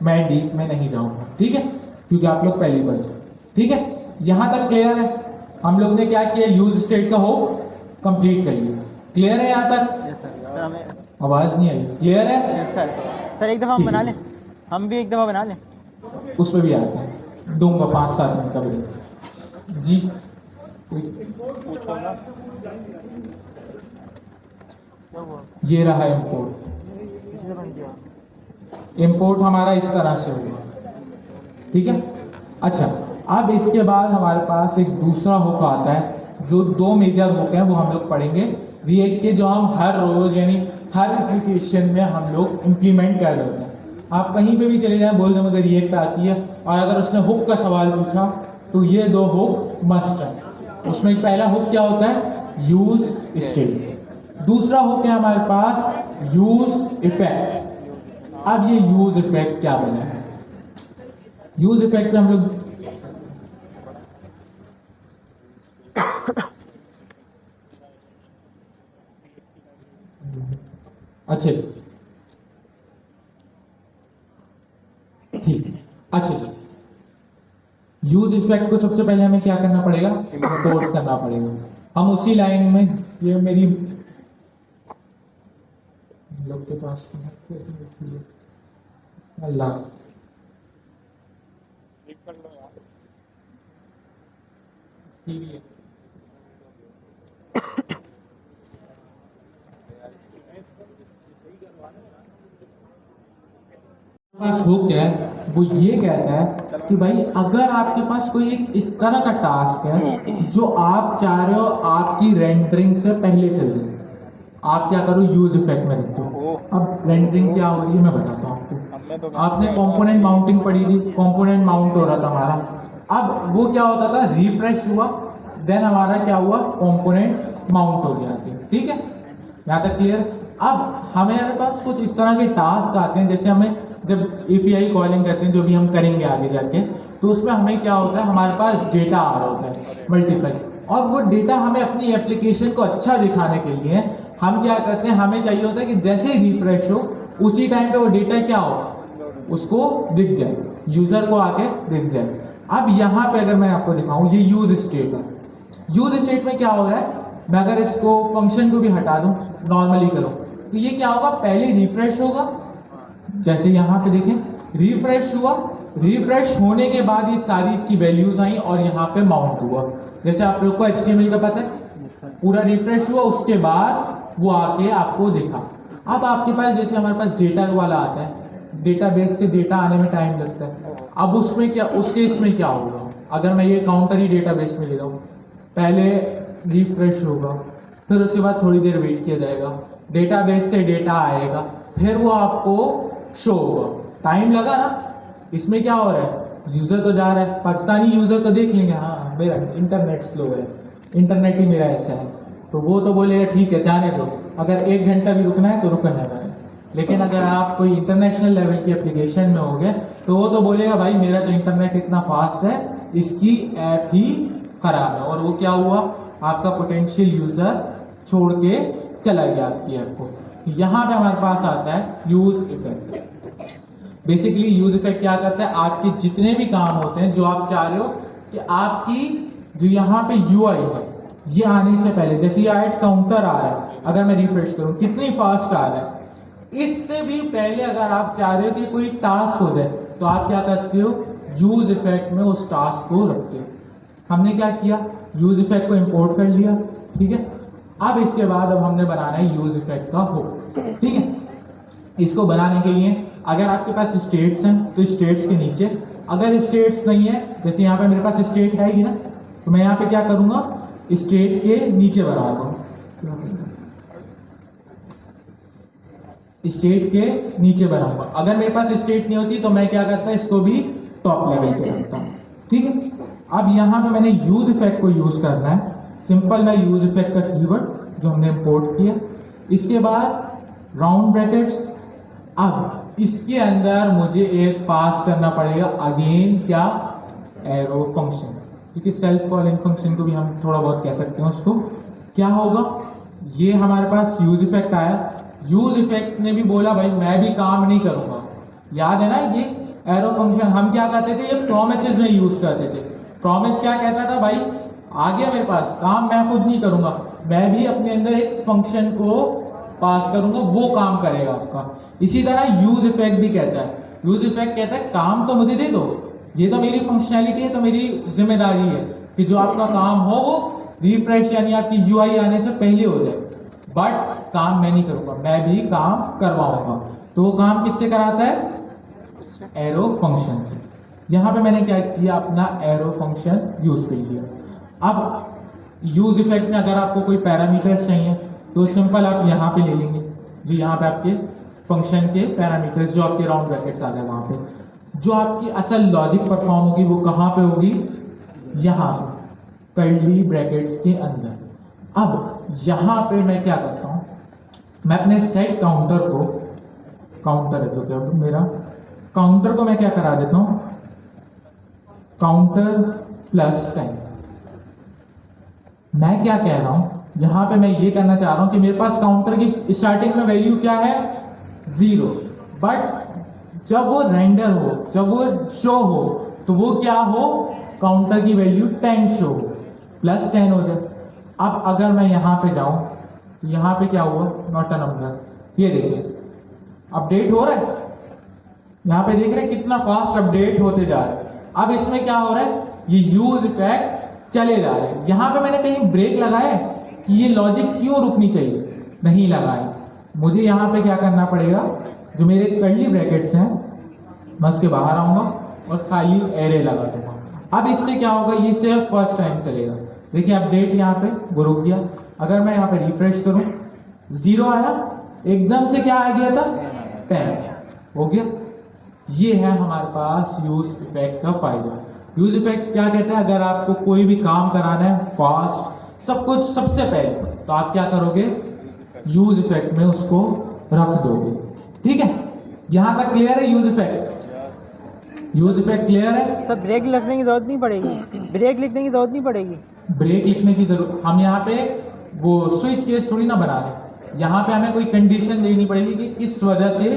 मैं डीप में नहीं जाऊंगा, ठीक है, क्योंकि आप लोग पहले ही पढ़ चुके, ठीक है। यहाँ तक क्लियर है, हम लोग ने क्या किया, यूज स्टेट का होप कंप्लीट कर लिया। क्लियर है यहाँ तक? आवाज नहीं आई, क्लियर है? सर एक दफ़ा हम बना लें, हम भी एक दफ़ा बना लें, उस पर भी आते हैं, दूंगा 5-7 मिनट का ब्रेक। जी पूछो ना, ये रहा इंपोर्ट। इंपोर्ट हमारा इस तरह से होगा, ठीक है। अच्छा, अब इसके बाद हमारे पास एक दूसरा हुक आता है, जो 2 मेजर हुक हैं वो हम लोग पढ़ेंगे रिएक्ट के, जो हम हर रोज यानी हर एप्लीकेशन में हम लोग इम्प्लीमेंट कर रहे होते हैं। आप कहीं पे भी चले जाएं, बोल दें मुझे रिएक्ट आती है, और अगर उसने हुक का सवाल पूछा तो ये 2 हुक मस्ट है। उसमें एक पहला हुक क्या होता है, यूज स्टेट, दूसरा हुक है हमारे पास यूज इफेक्ट। अब ये यूज इफेक्ट क्या बना है, यूज इफेक्ट में हम लोग अच्छा ठीक, अच्छा जी, यूज इफेक्ट को सबसे पहले हमें क्या करना पड़ेगा, इंपोर्ट करना पड़ेगा। हम उसी लाइन में, ये मेरी लोग के पास अल्लाह टीवी है, पास हुक है, वो ये कहता है कि भाई अगर आपके पास कोई एक इस तरह का टास्क है जो आप चाह रहे हो आपकी रेंडरिंग से पहले चल जाए, आप क्या करो, यूज इफेक्ट में रख दो। अब रेंडरिंग क्या हो रही है मैं बताता हूँ आपको। आपने कंपोनेंट माउंटिंग पढ़ी थी, कंपोनेंट माउंट हो रहा था हमारा। अब वो क्या होता था, रिफ्रेश हुआ, देन हमारा क्या हुआ, कंपोनेंट माउंट हो गया, ठीक है, यहाँ तक क्लियर। अब हमारे पास कुछ इस तरह के टास्क आते हैं, जैसे हमें जब एपीआई कॉलिंग करते हैं, जो भी हम करेंगे आगे जाके, तो उसमें हमें क्या होता है, हमारे पास डेटा आ रहा होता है मल्टीपल, और वो डेटा हमें अपनी एप्लीकेशन को अच्छा दिखाने के लिए हम क्या करते हैं, हमें चाहिए होता है कि जैसे ही रिफ्रेश हो उसी टाइम पे वो डेटा क्या हो, उसको दिख जाए, यूजर को आके दिख जाए। अब यहाँ पे अगर मैं आपको दिखाऊं, ये यूज स्टेट है। यूज स्टेट में क्या हो रहा है, मैं अगर इसको फंक्शन को भी हटा दूं, नॉर्मली करूं, तो ये क्या होगा, पहले रिफ्रेश होगा, जैसे यहाँ पे देखें रिफ्रेश हुआ, रिफ्रेश होने के बाद ये सारी इसकी वैल्यूज आई और यहाँ पे माउंट हुआ। जैसे आप लोग को HTML का पता है, पूरा रिफ्रेश हुआ उसके बाद वो आके आपको दिखा। अब आपके पास जैसे हमारे पास डेटा वाला आता है, डेटाबेस से डेटा आने में टाइम लगता है। अब उसमें क्या, उस केस में क्या होगा, अगर मैं ये काउंटर ही डेटाबेस में ले रहा हूँ, पहले रिफ्रेश होगा, फिर उसके बाद थोड़ी देर वेट किया जाएगा, डेटाबेस से डेटा आएगा, फिर वो आपको शो होगा। टाइम लगा ना। इसमें क्या हो रहा है, यूज़र तो जा रहा है, पाकिस्तानी यूज़र तो देख लेंगे हाँ मेरा इंटरनेट स्लो है, इंटरनेट ही मेरा ऐसा है, तो वो तो बोलेगा ठीक है जाने दो, अगर 1 घंटा भी रुकना है तो रुकना है। लेकिन अगर आप कोई इंटरनेशनल लेवल की एप्लीकेशन में हो गए तो वो तो बोलेगा भाई मेरा तो इंटरनेट इतना फास्ट है, इसकी ऐप ही ख़राब है। और वो क्या हुआ, आपका पोटेंशियल यूज़र छोड़ के चला गया आपकी ऐप को। यहाँ पे हमारे पास आता है use effect. Basically use effect क्या करता है, आपके जितने भी काम होते हैं जो आप चाह रहे हो कि आपकी जो यहाँ पे UI है ये आने से पहले, जैसे ये ऐड काउंटर आ रहा है, अगर मैं रिफ्रेश करूँ कितनी फास्ट आ रहा है, इससे भी पहले अगर आप चाह रहे हो कि कोई टास्क हो जाए तो आप क्या करते हो, यूज़ इफेक्ट में उस टास्क को रखते हो। हमने क्या किया, यूज़ इफेक्ट को इंपोर्ट कर लिया, ठीक है। अब इसके बाद अब हमने बनाना है यूज़ इफेक्ट का हुक, ठीक है। इसको बनाने के लिए अगर आपके पास स्टेट्स हैं तो स्टेट्स के नीचे, अगर स्टेट्स नहीं है, जैसे यहाँ पे मेरे पास स्टेट है ही ना, तो मैं यहाँ पे क्या करूँगा, स्टेट के नीचे बना दूँ, स्टेट के नीचे बनाऊंगा। अगर मेरे पास स्टेट नहीं होती तो मैं क्या करता, इसको भी टॉप लेवल पे रखता हूँ, ठीक है। अब यहाँ पे मैंने यूज इफेक्ट को यूज करना है, सिंपल मैं यूज इफेक्ट का कीवर्ड जो हमने इंपोर्ट किया, इसके बाद राउंड ब्रैकेट्स। अब इसके अंदर मुझे एक पास करना पड़ेगा अगेन क्या, एरो फंक्शन, क्योंकि सेल्फ कॉलिंग फंक्शन को भी हम थोड़ा बहुत कह सकते हैं। उसको क्या होगा, ये हमारे पास यूज इफेक्ट आया, यूज इफेक्ट ने भी बोला भाई मैं भी काम नहीं करूंगा। याद है ना, ये एरो फंक्शन हम क्या करते थे, ये प्रोमिसेस में यूज करते थे। प्रॉमिस क्या कहता था, भाई आ गया मेरे पास काम, मैं खुद नहीं करूंगा, मैं भी अपने अंदर एक फंक्शन को पास करूंगा, वो काम करेगा आपका। इसी तरह यूज इफेक्ट भी कहता है, यूज इफेक्ट कहता है काम तो मुझे दे दो, ये तो मेरी फंक्शनैलिटी है, तो मेरी जिम्मेदारी है कि जो आपका काम हो वो रिफ्रेश यानी आपकी UI आने से पहले हो जाए, बट काम मैं नहीं करूंगा, मैं भी काम करवाऊंगा। तो वो काम किससे कराता है, एरो फंक्शन से। यहाँ पे मैंने क्या किया, अपना एरो फंक्शन यूज कर लिया। अब यूज इफेक्ट में अगर आपको कोई पैरामीटर्स चाहिए तो सिंपल आप यहाँ पे ले लेंगे, जो यहाँ पे आपके फंक्शन के पैरामीटर्स, जो आपके राउंड ब्रैकेट्स आ गए, वहाँ पे जो आपकी असल लॉजिक परफॉर्म होगी वो कहाँ पे होगी, यहाँ पे कर्ली ब्रैकेट्स के अंदर। अब यहाँ पे मैं क्या करता हूँ, मैं अपने सेट काउंटर को, काउंटर है जो क्या मेरा काउंटर को मैं क्या करा देता हूँ, काउंटर +10। मैं क्या कह रहा हूँ यहाँ पे, मैं ये करना चाह रहा हूँ कि मेरे पास काउंटर की स्टार्टिंग में वैल्यू क्या है, 0, बट जब वो रेंडर हो, जब वो शो हो, तो वो क्या हो, काउंटर की वैल्यू 10 शो हो, +10 हो जाए। अब अगर मैं यहाँ पे जाऊँ तो यहाँ पे क्या हुआ, नॉट अ नंबर, ये देखिए अपडेट हो रहा है, यहाँ पे देख रहे हैं कितना फास्ट अपडेट होते जा रहा है। अब इसमें क्या हो रहा है, ये यूज इफेक्ट चले जा रहे हैं। यहाँ पे मैंने कहीं ब्रेक लगाया कि ये लॉजिक क्यों रुकनी चाहिए, नहीं लगाया। मुझे यहाँ पे क्या करना पड़ेगा, जो मेरे कर्ली ब्रैकेट्स हैं मैं उसके बाहर आऊँगा और खाली एरे लगा दूंगा। अब इससे क्या होगा, ये सिर्फ फर्स्ट टाइम चलेगा। देखिए अपडेट यहाँ पे वो रुक गया। अगर मैं यहाँ पे रिफ्रेश करूँ, 0 आया, एकदम से क्या आ गया था, 10 हो गया। ये है हमारे पास यूज इफेक्ट का फायदा। यूज इफेक्ट क्या कहते हैं, अगर आपको कोई भी काम कराना है फास्ट, सब कुछ सबसे पहले, तो आप क्या करोगे, यूज इफेक्ट में उसको रख दोगे। ठीक है, यहां तक क्लियर है use effect? Use effect clear है? सर ब्रेक लिखने की जरूरत नहीं पड़ेगी, ब्रेक लिखने की जरूरत नहीं पड़ेगी। ब्रेक लिखने की जरूरत, हम यहाँ पे वो स्विच केस थोड़ी ना बना रहे, यहाँ पे हमें कोई कंडीशन देनी पड़ेगी कि किस वजह से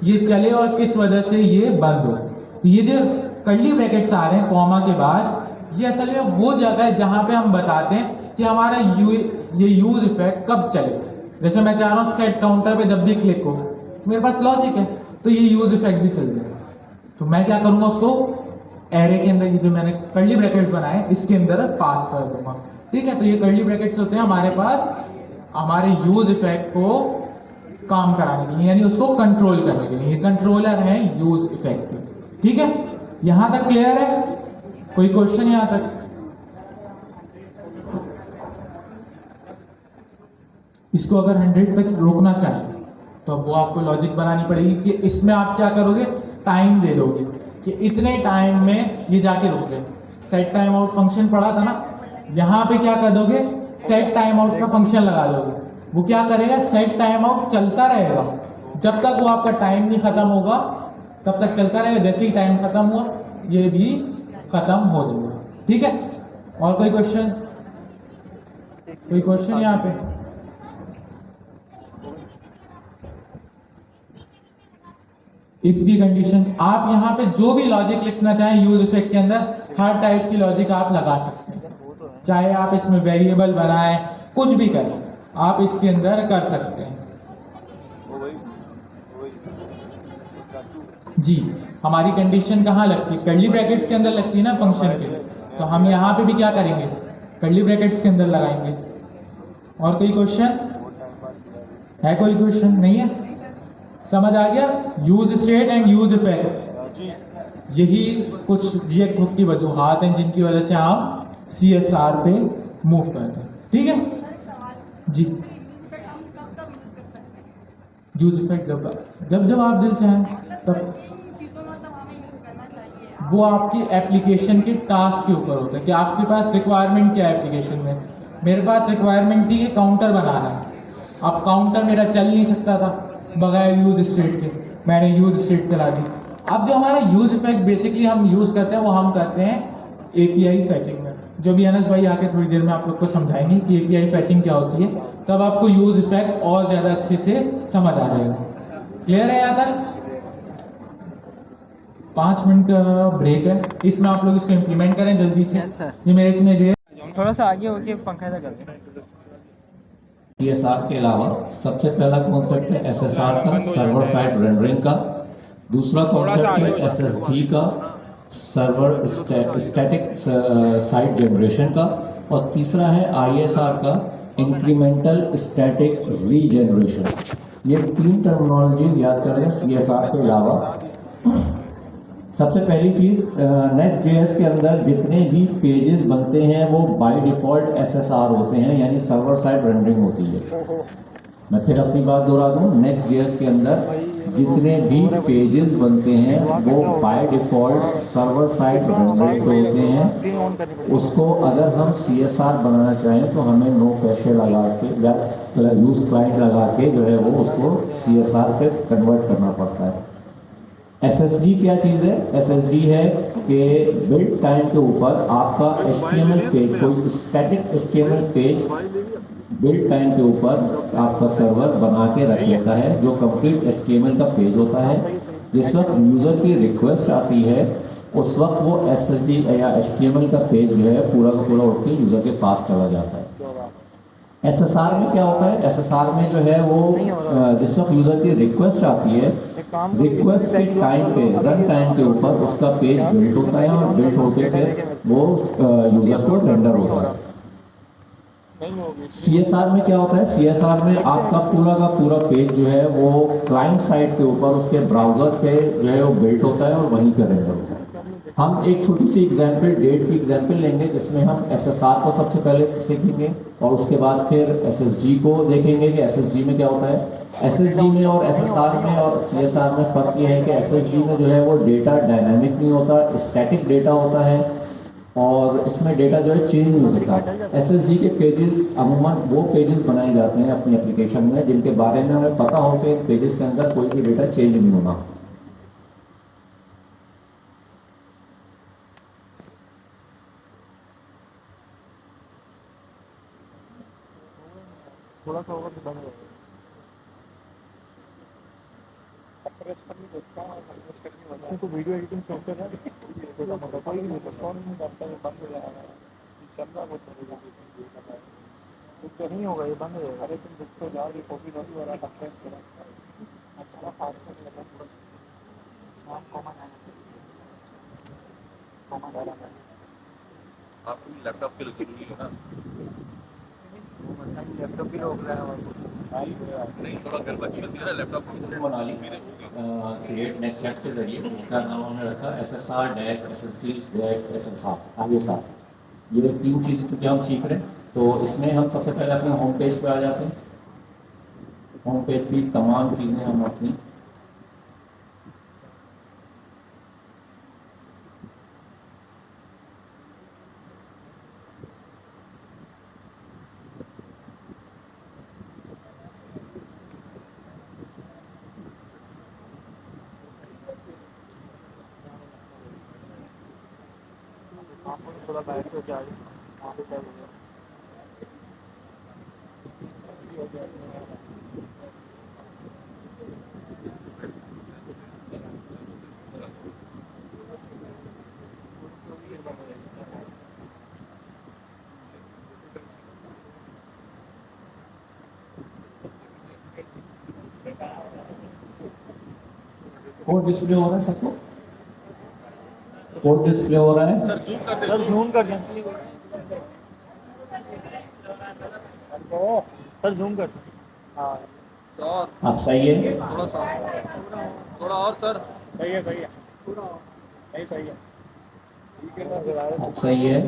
ये चले और किस वजह से ये बंद हो। तो ये जो कर्ली ब्रैकेट्स आ रहे हैं कॉमा के बाद, ये असल में वो जगह है जहाँ पे हम बताते हैं कि हमारा ये यूज इफेक्ट कब चले। जैसे मैं चाह रहा हूँ सेट काउंटर पे जब भी क्लिक हो, मेरे पास लॉजिक है, तो ये यूज इफेक्ट भी चल जाए। तो मैं क्या करूंगा, उसको एरे के अंदर, ये जो मैंने कर्ली ब्रैकेट्स बनाए इसके अंदर पास कर दूंगा। ठीक है, तो ये कर्ली ब्रैकेट्स होते हैं हमारे पास हमारे यूज इफेक्ट को काम कराने के लिए, यानी उसको कंट्रोल करने के लिए। ये कंट्रोलर है यूज इफेक्ट के। ठीक है, यहां तक क्लियर है? कोई क्वेश्चन यहां तक? इसको अगर 100 तक रोकना चाहे तो अब वो आपको लॉजिक बनानी पड़ेगी कि इसमें आप क्या करोगे, टाइम दे दोगे कि इतने टाइम में ये जाके रुक जाए। सेट टाइम आउट फंक्शन पढ़ा था ना, यहां पे क्या कर दोगे, सेट टाइम आउट का फंक्शन लगा दोगे। वो क्या करेगा, सेट टाइम आउट चलता रहेगा जब तक वो आपका टाइम नहीं खत्म होगा, तब तक चलता रहेगा। जैसे ही टाइम खत्म हुआ ये भी खत्म हो जाएगा। ठीक है, और कोई क्वेश्चन? कोई क्वेश्चन यहाँ पे? इफ की कंडीशन, आप यहाँ पे जो भी लॉजिक लिखना चाहें यूज इफेक्ट के अंदर, हर टाइप की लॉजिक आप लगा सकते हैं। चाहे आप इसमें वेरिएबल बनाएं, कुछ भी करें, आप इसके अंदर कर सकते हैं। जी, हमारी कंडीशन कहाँ लगती है? कर्ली ब्रैकेट्स के अंदर लगती है ना फंक्शन के। तो हम यहाँ पे भी क्या करेंगे, कर्ली ब्रैकेट्स के अंदर लगाएंगे। और कोई क्वेश्चन है? कोई क्वेश्चन नहीं है? समझ आ गया? Use state and use effect, यही कुछ रिएक्ट हुक की वजूहात हैं जिनकी वजह से हम CSR पे मूव करते हैं। ठीक है जी। यूज इफेक्ट जब जब आप दिल चाहें तब, वो आपकी एप्लीकेशन के टास्क के ऊपर होता है कि आपके पास रिक्वायरमेंट क्या है एप्लीकेशन में। मेरे पास रिक्वायरमेंट थी कि काउंटर बनाना है। अब काउंटर मेरा चल नहीं सकता था बगैर यूज स्टेट के, मैंने यूज स्टेट चला दी। अब जो हमारा यूज इफेक्ट बेसिकली हम यूज करते हैं वो हम करते हैं API फैचिंग में, जो भी अनस भाई आके थोड़ी देर में आप लोग को समझाएंगे कि API फैचिंग क्या होती है। तब आपको यूज इफेक्ट और ज़्यादा अच्छे से समझ आ जाएगा। क्लियर है यहाँ तक? 5 मिनट का ब्रेक है, इसमें आप लोग इसको इम्प्लीमेंट करें जल्दी से। Yes, sir. ये मेरे इतने देर थोड़ा सा आगे होके पंखा ऐसा कर दें। CSR के अलावा सबसे पहला कॉन्सेप्ट है SSR का, सर्वर साइड रेंडरिंग का। दूसरा कॉन्सेप्ट है SSD का, सर्वर स्टैटिक साइट जनरेशन का। और तीसरा है ISR का, इंक्रीमेंटल स्टैटिक रीजनरेशन। ये 3 टर्मिनोलॉजीज याद करें CSR के अलावा। सबसे पहली चीज़, Next.js के अंदर जितने भी पेजेस बनते हैं वो बाय डिफ़ॉल्ट SSR होते हैं, यानी सर्वर साइड रेंडरिंग होती है। मैं फिर अपनी बात दोहरा दूँ, Next.js के अंदर जितने भी पेजेस बनते हैं वो by default server side rendering होते हैं। स्क्रीन ऑन करनी पड़ेगी। उसको अगर हम CSR बनाना चाहें तो हमें नो कैशे लगा के या यूज़ क्लाइंट लगा के जो है वो उसको CSR पे कन्वर्ट करना पड़ता है। SSD क्या चीज़ है? SSD है कि बिल्ड टाइम के ऊपर आपका HTML पेज, कोई static HTML page build time के ऊपर आपका सर्वर बना के रख लेता है, जो कंप्लीट HTML का पेज होता है। जिस वक्त यूज़र की रिक्वेस्ट आती है उस वक्त वो SSD या HTML का पेज जो है पूरा का पूरा उठ के यूज़र के पास चला जाता है। SSR में क्या होता है? SSR में जो है वो जिस वक्त यूज़र की रिक्वेस्ट आती है, रिक्वेस्ट के टाइम पे, रन टाइम के ऊपर उसका पेज बिल्ड होता है और बिल्ड होके फिर वो यूज़र को रेंडर होता है। CSR में क्या होता है? CSR में आपका पूरा का पूरा पेज जो है वो क्लाइंट साइड के ऊपर उसके ब्राउज़र पे जो है वो बिल्ड होता है और वहीं पर रेंडर होता है। हम एक छोटी सी एग्जाम्पल, डेट की एग्जाम्पल लेंगे जिसमें हम SSR को सबसे पहले सीखेंगे और उसके बाद फिर SSD को देखेंगे कि SSD में क्या होता है। SSD में और SSR में और CSR में फ़र्क ये है कि SSD में जो है वो डेटा डायनामिक नहीं होता, स्टैटिक डेटा होता है और इसमें डेटा जो है चेंज नहीं हो सकता। SSD के पेजेस अमूमन वो पेजेस बनाए जाते हैं अपनी एप्लीकेशन में जिनके बारे में हमें पता हो कि पेजेस के अंदर कोई भी डेटा चेंज नहीं होना। थोड़ा सा होगा तो बंद हो जाएगा। इसमें तो वीडियो एडिटिंग सॉफ्टवेयर है, कोई नहीं रिस्पॉन्ड नहीं करता, ये बंद हो जाएगा। चल रहा वो तो नहीं होगा, ये बंद हो जाएगा। अरे तुम देखो यार, ये कॉपी नहीं हो रहा, अच्छा फास्ट कर लेगा। आपको लैपटॉप के लिए जरूरी है ना, लैपटॉप भी रोक रहा है और नहीं थोड़ा गड़बड़ी होती है ना लैपटॉप बना ली क्रिएट नेक्स्ट चैट के जरिए, इसका नाम हमने रखा SSR-SSD-SSR आगे साथ। ये 3 चीज़ें तो क्या हम सीख रहे हैं, तो इसमें हम सबसे पहले अपने होम पेज पे आ जाते हैं। होम पेज की तमाम चीज़ें हम अपनी आपको थोड़ा बाहर से जा वहाँ पे क्या होगा कोड डिस्प्ले हो रहा है सबको, कोड डिस्प्ले हो रहा है। सर जूम कर दे, सर जूम कर दें सर जूम कर दें हाँ और आप सही है, थोड़ा सा, थोड़ा और सर, सही है सही है नहीं सही है आप सही है।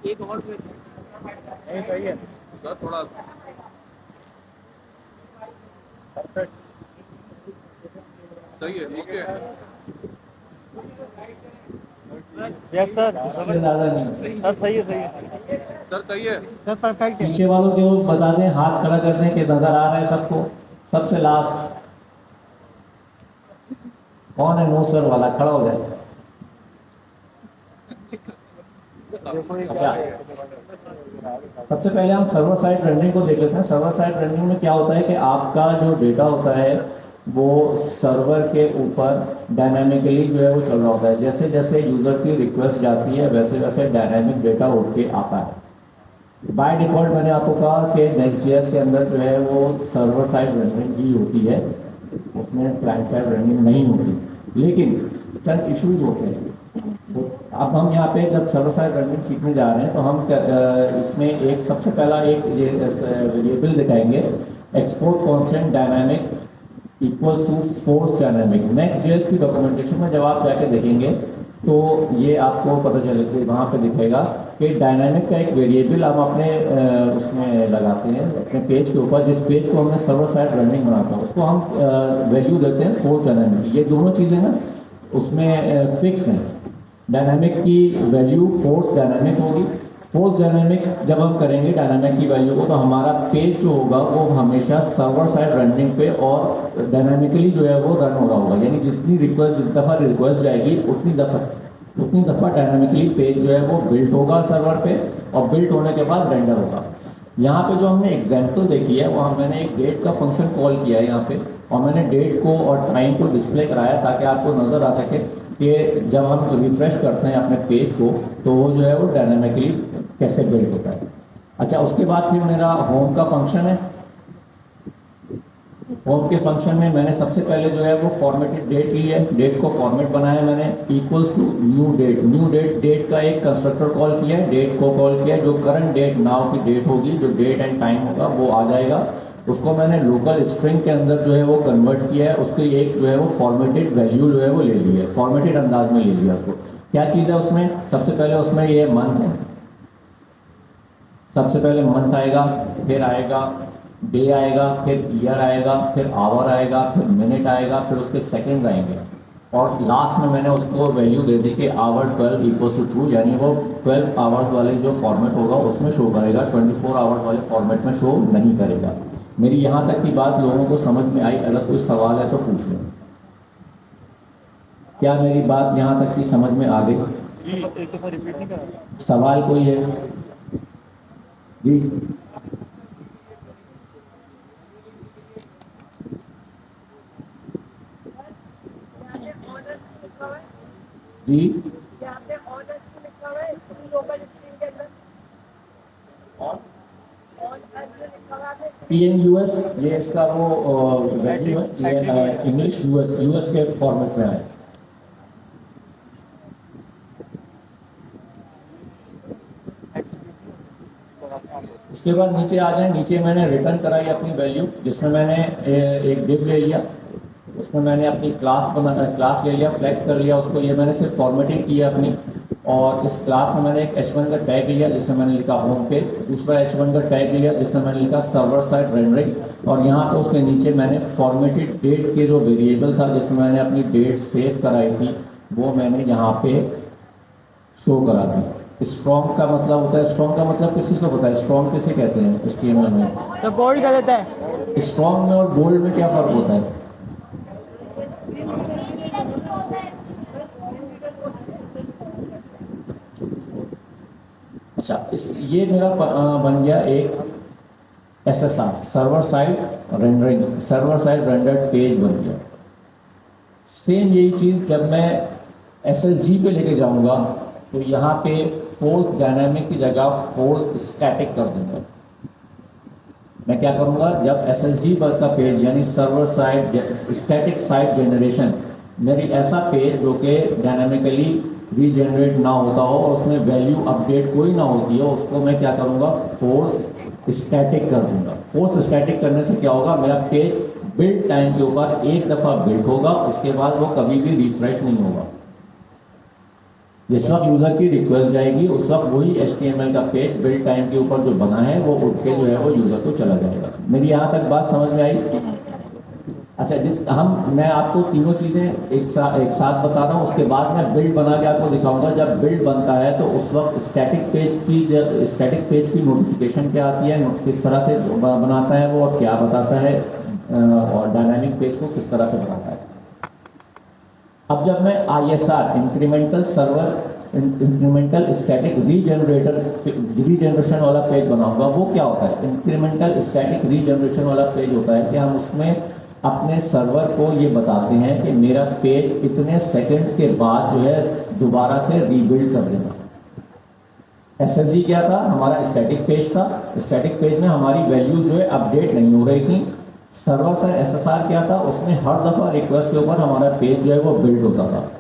एक और नहीं सही है सर थोड़ा परफेक्ट सही है, ओके यस सर इससे ज़्यादा नहीं। सर सही है सर सही है, सर परफेक्ट है पीछे वालों को बता दें, हाथ खड़ा कर दें कि नजर आ रहा है सबको। सबसे लास्ट कौन है नो सर वाला, खड़ा हो जाए। अच्छा, सबसे पहले हम सर्वर साइड रेंडरिंग को देख लेते हैं। सर्वर साइड रेंडरिंग में क्या होता है कि आपका जो डेटा होता है वो सर्वर के ऊपर डायनामिकली जो है वो चल रहा होता है। जैसे जैसे यूजर की रिक्वेस्ट जाती है वैसे वैसे डायनामिक डेटा उठ के आता है। बाय डिफॉल्ट मैंने आपको कहा कि Next.js के अंदर जो है वो सर्वर साइड रेंडरिंग ही होती है, उसमें क्लाइंट साइड रेंडरिंग नहीं होती। लेकिन चंद इश्यूज होते हैं। तो अब हम यहाँ पे जब सर्वर साइड रेंडरिंग सीखने जा रहे हैं तो हम इसमें एक सबसे पहला एक वेरिएबल दिखाएंगे, export constant dynamic equals to force dynamic. Next.js की डॉक्यूमेंटेशन में जब आप जाके देखेंगे तो ये आपको पता चलेगा, वहाँ पे दिखेगा कि डायनामिक का एक वेरिएबल हम अपने उसमें लगाते हैं अपने पेज के ऊपर। जिस पेज को हमने सर्वर साइड रनिंग बनाता है उसको हम वैल्यू देते हैं फोर्स डायनामिक। ये दोनों चीज़ें ना उसमें फिक्स हैं। डायनामिक की वैल्यू फोर्स डायनामिक होगी। फोर्स डायनामिक जब हम करेंगे डायनामिक की वैल्यू को तो हमारा पेज जो होगा वो हमेशा सर्वर साइड रनिंग पे और डायनामिकली जो है वो रन हो रहा होगा। यानी जितनी रिक्वेस्ट जिस दफ़ा रिक्वेस्ट जाएगी उतनी दफ़ा डायनामिकली पेज जो है वो बिल्ट होगा सर्वर पे, और बिल्ट होने के बाद रेंडर होगा। यहाँ पे जो हमने एग्जाम्पल देखी है वहाँ मैंने एक डेट का फंक्शन कॉल किया है यहाँ पे, और मैंने डेट को और टाइम को डिस्प्ले कराया ताकि आपको नज़र आ सके कि जब हम रिफ्रेश करते हैं अपने पेज को तो वो जो है वो डायनामिकली कैसे बिल्ड होता है। अच्छा, उसके बाद फिर मेरा होम का फंक्शन है। होम के फंक्शन में मैंने सबसे पहले जो है वो फॉर्मेटेड डेट ली है। डेट को फॉर्मेट बनाया मैंने equals to new date. New date का एक कंस्ट्रक्टर कॉल किया है, डेट को कॉल किया है। जो करंट डेट नाउ की डेट होगी, जो डेट एंड टाइम होगा वो आ जाएगा। उसको मैंने लोकल स्ट्रिंग के अंदर जो है वो कन्वर्ट किया है। उसकी एक जो है वो फॉर्मेटेड वैल्यू जो है वो ले ली है, फॉर्मेटेड अंदाज में ले लिया उसको। क्या चीज़ है उसमें, सबसे पहले उसमें ये मंथ है। सबसे पहले मंथ आएगा, फिर आएगा डे आएगा, फिर ईयर आएगा, फिर आवर आएगा, फिर मिनट आएगा, फिर उसके सेकंड आएंगे, और लास्ट में मैंने उसको वैल्यू दे दी कि आवर 12 इक्वल्स टू ट्रू। यानी वो 12 आवर्स वाले जो फॉर्मेट होगा उसमें शो करेगा, 24 आवर्स वाले फॉर्मेट में शो नहीं करेगा। मेरी यहाँ तक की बात लोगों को समझ में आई? अगर कुछ सवाल है तो पूछ लें। क्या मेरी बात यहाँ तक की समझ में आ गई? एक दफ़ा रिपीट नहीं करा। सवाल कोई है जी? जी PNUS ये इसका वो वैल्यू है, ये इंग्लिश यूएस के फॉर्मेट में है। उसके बाद नीचे आ जाए, नीचे मैंने रिटर्न कराई अपनी वैल्यू, जिसमें मैंने एक डिव ले लिया, उसमें मैंने अपनी क्लास ले लिया, फ्लेक्स कर लिया उसको, ये मैंने सिर्फ फॉर्मेटिंग की है अपनी। और इस क्लास में मैंने एक h1 का टैग लिया जिसमें मैंने लिखा होम पेज, दूसरा h1 का टैग लिया जिसमें मैंने लिखा सर्वर साइड रेंडरिंग, और यहाँ पे उसके नीचे मैंने फॉर्मेटेड डेट के जो वेरिएबल था जिसमें मैंने अपनी डेट सेव कराई थी वो मैंने यहाँ पे शो करा दी। स्ट्रॉन्ग का मतलब होता है, स्ट्रॉन्ग का मतलब किस चीज़ को पता है, स्ट्रॉन्ग किसे कहते हैं HTML में? तो बोल्ड कर देता है। स्ट्रॉन्ग में और बोल्ड में क्या फ़र्क होता है? अच्छा, ये मेरा बन गया एक SSR, server side rendering, server side rendered page बन गया। सेम यही चीज़ जब मैं SSG पे लेके जाऊंगा तो यहाँ पे फोर्स डायनामिक की जगह फोर्स स्टैटिक कर दूंगा। मैं क्या करूंगा, जब SSG का पेज यानी server side static side generation, मेरी ऐसा पेज जो कि डायनामिकली रीजनरेट ना होता हो और उसमें वैल्यू अपडेट कोई ना होती हो, उसको मैं क्या करूंगा, फोर्स स्टैटिक कर दूंगा। फोर्स स्टैटिक करने से क्या होगा, मेरा पेज बिल्ड टाइम के ऊपर एक दफ़ा बिल्ड होगा, उसके बाद वो कभी भी रिफ्रेश नहीं होगा। जिस वक्त यूजर की रिक्वेस्ट जाएगी उस वक्त वही HTML का पेज बिल्ड टाइम के ऊपर जो बना है वो उठ के जो है वो यूजर को चला जाएगा। मेरी यहाँ तक बात समझ में आई? अच्छा, मैं आपको तीनों चीज़ें एक साथ बता रहा हूँ, उसके बाद मैं बिल्ड बना के आपको दिखाऊंगा। जब बिल्ड बनता है तो उस वक्त स्टैटिक पेज की नोटिफिकेशन क्या आती है, किस तरह से बनाता है वो और क्या बताता है, और डायनामिक पेज को किस तरह से बनाता है। अब जब मैं ISR इंक्रीमेंटल स्टैटिक रीजनरेशन वाला पेज बनाऊंगा, वो क्या होता है? इंक्रीमेंटल स्टैटिक रीजनरेशन वाला पेज होता है कि हम उसमें अपने सर्वर को ये बताते हैं कि मेरा पेज इतने सेकंड्स के बाद जो है दोबारा से रीबिल्ड कर देना। SSG क्या था? हमारा स्टैटिक पेज था। स्टैटिक पेज में हमारी वैल्यू जो है अपडेट नहीं हो रही थी। सर्वर से SSR क्या था? उसमें हर दफ़ा रिक्वेस्ट के ऊपर हमारा पेज जो है वो बिल्ड होता था।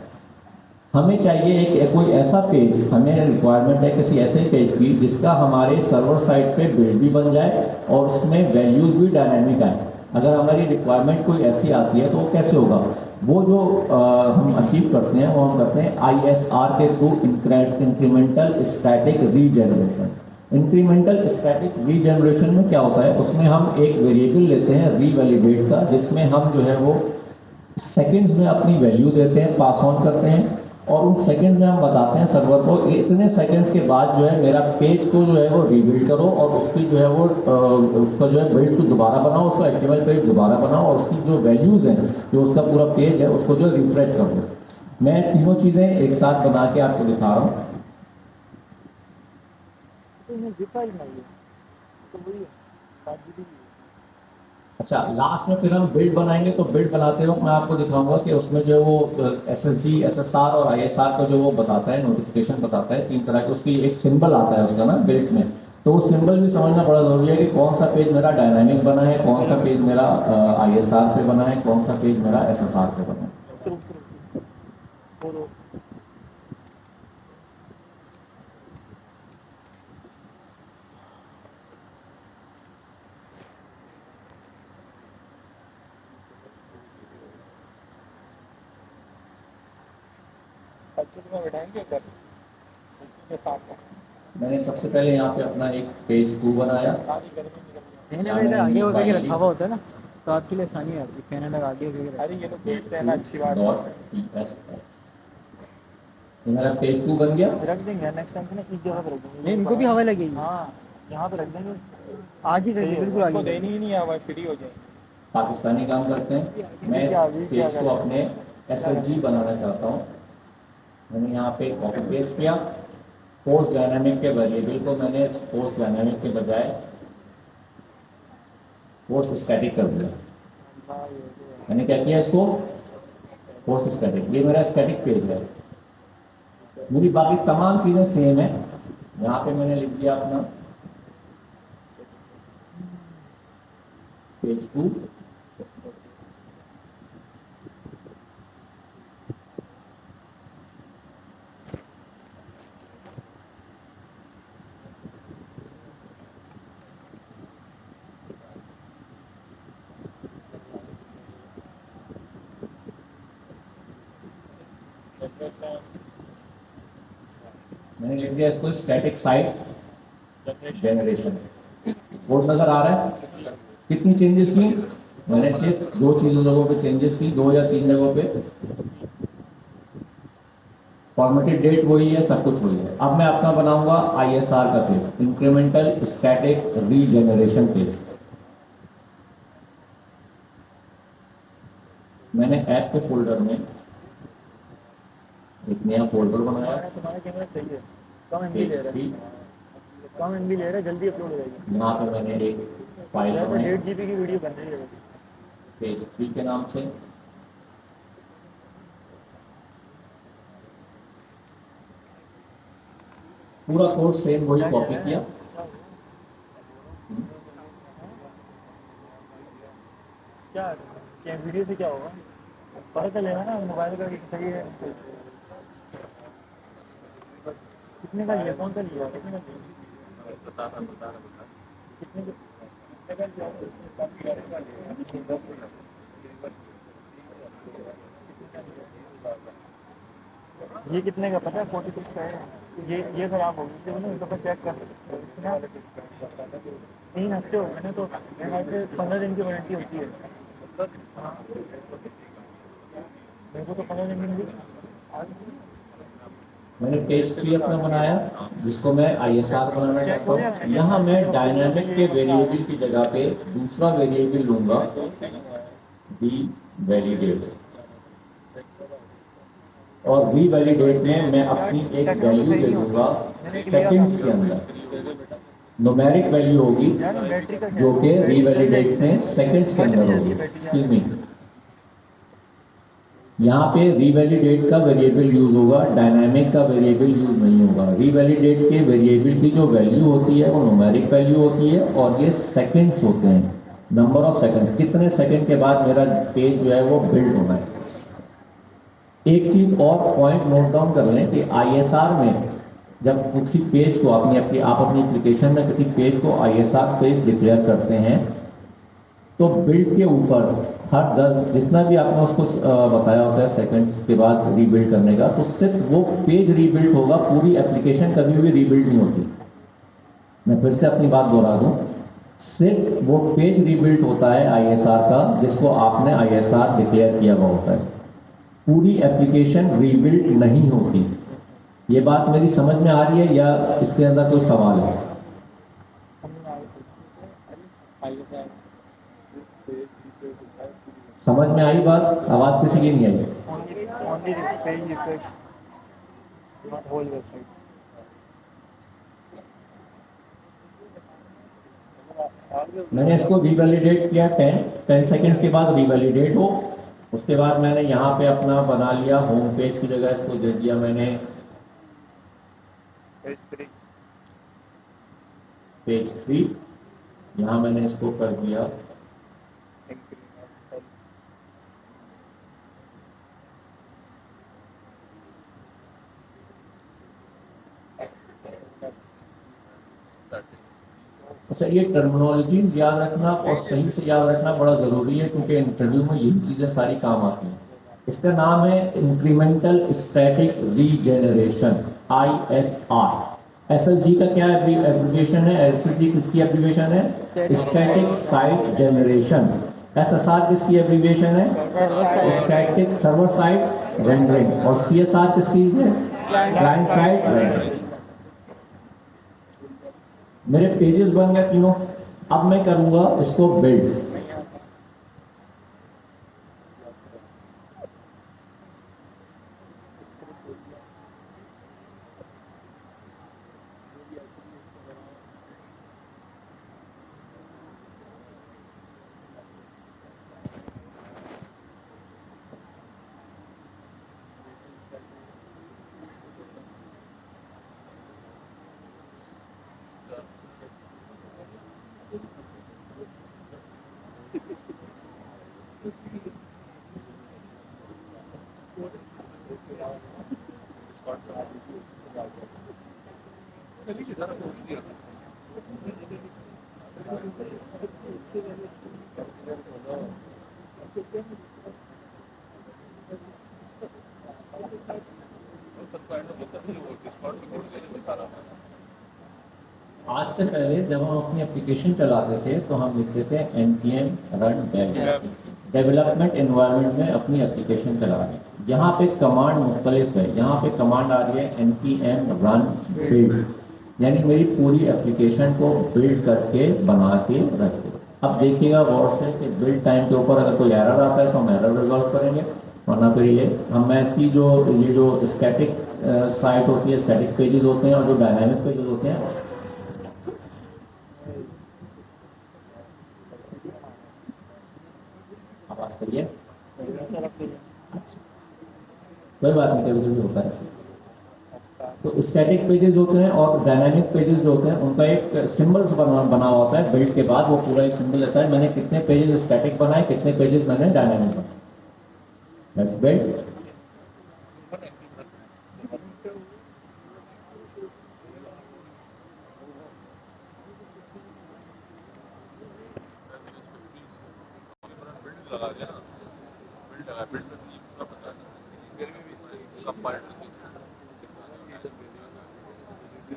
हमें चाहिए एक कोई ऐसा पेज, हमें रिक्वायरमेंट है किसी ऐसे पेज की जिसका हमारे सर्वर साइड पे बिल्ड भी बन जाए और उसमें वैल्यूज भी डायनामिक आए। अगर हमारी रिक्वायरमेंट कोई ऐसी आती है तो वो कैसे होगा? वो जो हम अचीव करते हैं वो हम करते हैं ISR के through, incremental static regeneration. Incremental static regeneration में क्या होता है, उसमें हम एक वेरिएबल लेते हैं रीवैलिडेट का, जिसमें हम जो है वो सेकंड्स में अपनी वैल्यू देते हैं, पास ऑन करते हैं, और उन सेकंड में हम बताते हैं सर्वर को इतने सेकंड्स के बाद जो है मेरा पेज को जो है वो रीबिल्ड करो और उसकी जो है वो उसका जो है बिल्ड को दोबारा बनाओ, उसका HTML पेज दोबारा बनाओ और उसकी जो वैल्यूज़ हैं, जो उसका पूरा पेज है, उसको जो रिफ्रेश कर दो। मैं तीनों चीज़ें एक साथ बना के आपको दिखा रहा हूँ। अच्छा, लास्ट में फिर हम बिल्ड बनाएंगे तो बिल्ड बनाते वक्त मैं आपको दिखाऊंगा कि उसमें जो वो SSG, SSR और ISR का जो वो बताता है, नोटिफिकेशन बताता है, 3 तरह के उसकी एक सिंबल आता है उसका ना बिल्ड में, तो वो सिंबल भी समझना बड़ा ज़रूरी है कि कौन सा पेज मेरा डायनामिक बना है, कौन सा पेज मेरा ISR पे बना है, कौन सा पेज मेरा SSR पे बना है। में बैठाएंगे उधर उसी के सामने। मैंने सबसे पहले यहाँ पे अपना एक पेज 2 बनाया। सारी गर्मी निकल गई। मैंने भी इधर आगे होकर के रखा हुआ होता है ना, तो आपके लिए आसानी है, कहने लगा आगे होकर के अरे ये लोग भेजते हैं ना, अच्छी बात है। ये मेरा पेज 2 बन गया। रख देंगे नेक्स्ट टाइम ना, इस जगह पे रख देंगे। नहीं, इनको भी हवा लगेगी। हाँ, यहाँ पे रख देंगे। आज ही कर दे, बिल्कुल उनको आगे। देनी ही नहीं है, हवा फ्री हो जाएगी। पाकिस्तानी काम करते हैं। मैं इस पेज को अपने SSG बनाना चाहता हूँ। मैंने यहाँ पे कॉपी पेस्ट किया, फोर्स डायनामिक के वेरिएबल को मैंने फोर्स डायनामिक के बजाय फोर्स स्टैटिक कर दिया। मैंने क्या किया, इसको फोर्स स्टैटिक, ये मेरा स्टैटिक पेज है। मेरी बाकी तमाम चीज़ें सेम है। यहाँ पे मैंने लिख दिया अपना पेज 2, मैंने लिख दिया इसको स्टैटिक साइट जनरेशन। कोड नजर आ रहा है? कितनी चेंजेस की मैंने? सिर्फ 2 चीजों जगहों पे चेंजेस की, 2 या 3 जगहों पे। फॉर्मेटेड डेट वही है, सब कुछ वही है। अब मैं अपना बनाऊंगा ISR का page, incremental static regeneration page. मैंने ऐप के फोल्डर में एक नया फोल्डर बनाया, तुम्हारा कैमरा सही है, कम एमबी पेज ले रहा 3। है, कम एमबी ले रहा है, जल्दी अपलोड हो जाएगी। यहाँ पे मैंने एक फाइल बनाई 1.5 GB की वीडियो बन रही है। पेज 3 के नाम से। पूरा कोड सेम वही कॉपी किया। क्या वीडियो से क्या होगा पता चलेगा ना, मोबाइल का सही है। कितने का लिया, कौन सा लिया, कितने का लिया? कितने ये कितने का पता है? 46 का है। ये खराब हो गई ना, तो चेक कर 3 हफ्ते हो गए ना, तो मेरे ख्याल से 15 दिन की वारंटी होती है। हाँ, मेरे को तो 15 दिन की मिली। मैंने पेज 3 अपना बनाया, जिसको मैं ISR बनाना चाहता हूँ। यहाँ मैं डायनामिक के वेरिएबल की जगह पे दूसरा वेरिएबल लूंगा, वी वैलिडेट। और वी वैलिडेट में मैं अपनी एक वैल्यू दे दूंगा सेकंड्स के अंदर। न्यूमेरिक वैल्यू होगी जो कि वी वैलिडेट में सेकंड्स के अंदर होगी। एक्सक्यूज मी, यहाँ पे रीवैलिडेट का वेरिएबल यूज होगा, डायनामिक का वेरिएबल यूज नहीं होगा। रीवैलिडेट के वेरिएबल की जो वैल्यू होती है वो न्यूमेरिक वैल्यू होती है, और ये सेकंड्स होते हैं, नंबर ऑफ सेकंड्स, कितने सेकंड के बाद मेरा पेज जो है वो बिल्ड होना है। एक चीज और पॉइंट नोट डाउन कर लें कि ISR में जब किसी पेज को आप अपनी एप्लीकेशन में किसी पेज को ISR पेज डिक्लेयर करते हैं, तो बिल्ड के ऊपर हर जितना भी आपने उसको बताया होता है सेकंड के बाद रीबिल्ड करने का, तो सिर्फ वो पेज रीबिल्ड होगा, पूरी एप्लीकेशन कभी भी रीबिल्ड नहीं होती। मैं फिर से अपनी बात दोहरा दूं, सिर्फ वो पेज रीबिल्ड होता है ISR का, जिसको आपने ISR डिक्लेयर किया हुआ होता है। पूरी एप्लीकेशन रीबिल्ड नहीं होती। ये बात मेरी समझ में आ रही है या इसके अंदर कोई सवाल है? समझ में आई बात? आवाज किसी की नहीं आई? Only page refresh, not whole website. मैंने इसको रीवैलिडेट किया 10 सेकंड्स के बाद रीवैलिडेट हो। उसके बाद मैंने यहाँ पे अपना बना लिया होम पेज की जगह इसको दे दिया मैंने पेज 3। यहाँ मैंने इसको कर दिया अच्छा। ये टर्मिनोलॉजी याद रखना और सही से याद रखना बड़ा ज़रूरी है, क्योंकि इंटरव्यू में यही चीज़ें सारी काम आती हैं। इसका नाम है incremental static regeneration, ISR। SSG का क्या एब्रिविएशन है? SSG किसकी एब्रिविएशन है? Static site generation. SSR किसकी एब्रिविएशन है? Static server site rendering. और CSR किसकी है? Client site rendering. मेरे पेजेस बन गए तीनों। अब मैं करूंगा इसको बिल्ड। आज से पहले जब हम अपनी एप्लीकेशन चलाते थे तो हम लिखते थे npm run dev, development environment में अपनी एप्लीकेशन चला रहे हैं। यहाँ पे कमांड मुख्तलिफ है। यहाँ पे कमांड आ रही है npm run build, यानी मेरी पूरी एप्लीकेशन को बिल्ड करके बना के रख दो। अब देखिएगा गौर से कि बिल्ड टाइम के ऊपर अगर कोई एरर आता है तो हम एरर रिजॉल्व करेंगे, वरना फिर ये मैं इसकी ये जो स्टैटिक साइट होती है, स्टैटिक पेजेस होते हैं और जो डायनामिक पेजेस होते हैं, आवाज सही है? कोई बात नहीं, कभी कभी होता है ऐसे। तो स्टैटिक पेजेस होते हैं और डायनामिक पेजेस जो होते हैं उनका एक सिंबल्स बना होता है। बिल्ड के बाद वो पूरा एक सिंबल लेता है, मैंने कितने पेजेस स्टैटिक बनाए, कितने पेजेस मैंने डायनामिक बनाए। That's build.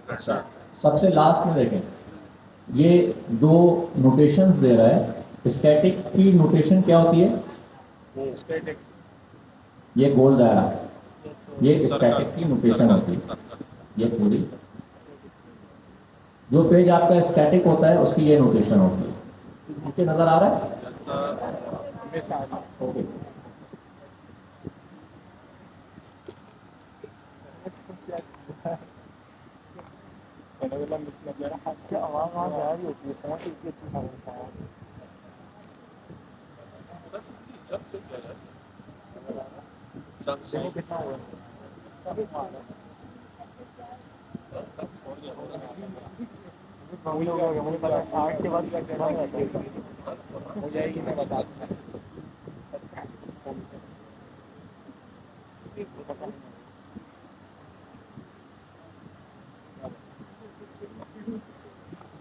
अच्छा, सबसे लास्ट में देखें, ये दो नोटेशंस दे रहा है। स्टैटिक की नोटेशन क्या होती है? स्टैटिक, ये गोल दायरा, ये स्टैटिक की नोटेशन होती है। ये पूरी जो पेज आपका स्टैटिक होता है उसकी ये नोटेशन होती है। नीचे नजर आ रहा है? ओके। आवाज आ रही होती है, फोन से इतनी अच्छी आवाज आ रही है। देखो कितना हुआ मुझे पता है 60 के बाद हो जाएगी ना, बता। अच्छा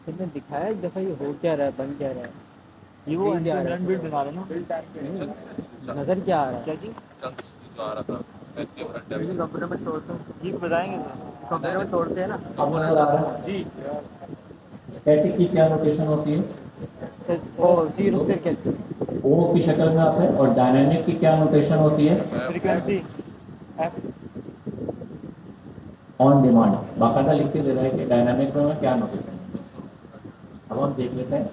सर ने दिखाया एक दफा ये हो क्या रहा है, बन क्या रहा है, ये वो रन बिल्ड बना रहे ना, नजर क्या आ रहा है? क्या जी कंप्यूटर में तोड़ते हैं, ये बताएंगे कंप्यूटर में तोड़ते हैं ना। अब नजर आ रहा है? जी। स्टैटिक की क्या नोटेशन होती है? Sir O zero circle O की शक्ल में आता है। और डायनामिक की क्या नोटेशन होती है? Frequency on demand. बाकायदा लिख के दे रहा है कि डायनामिक में क्या नोटेशन है। अब हम देख लेते हैं।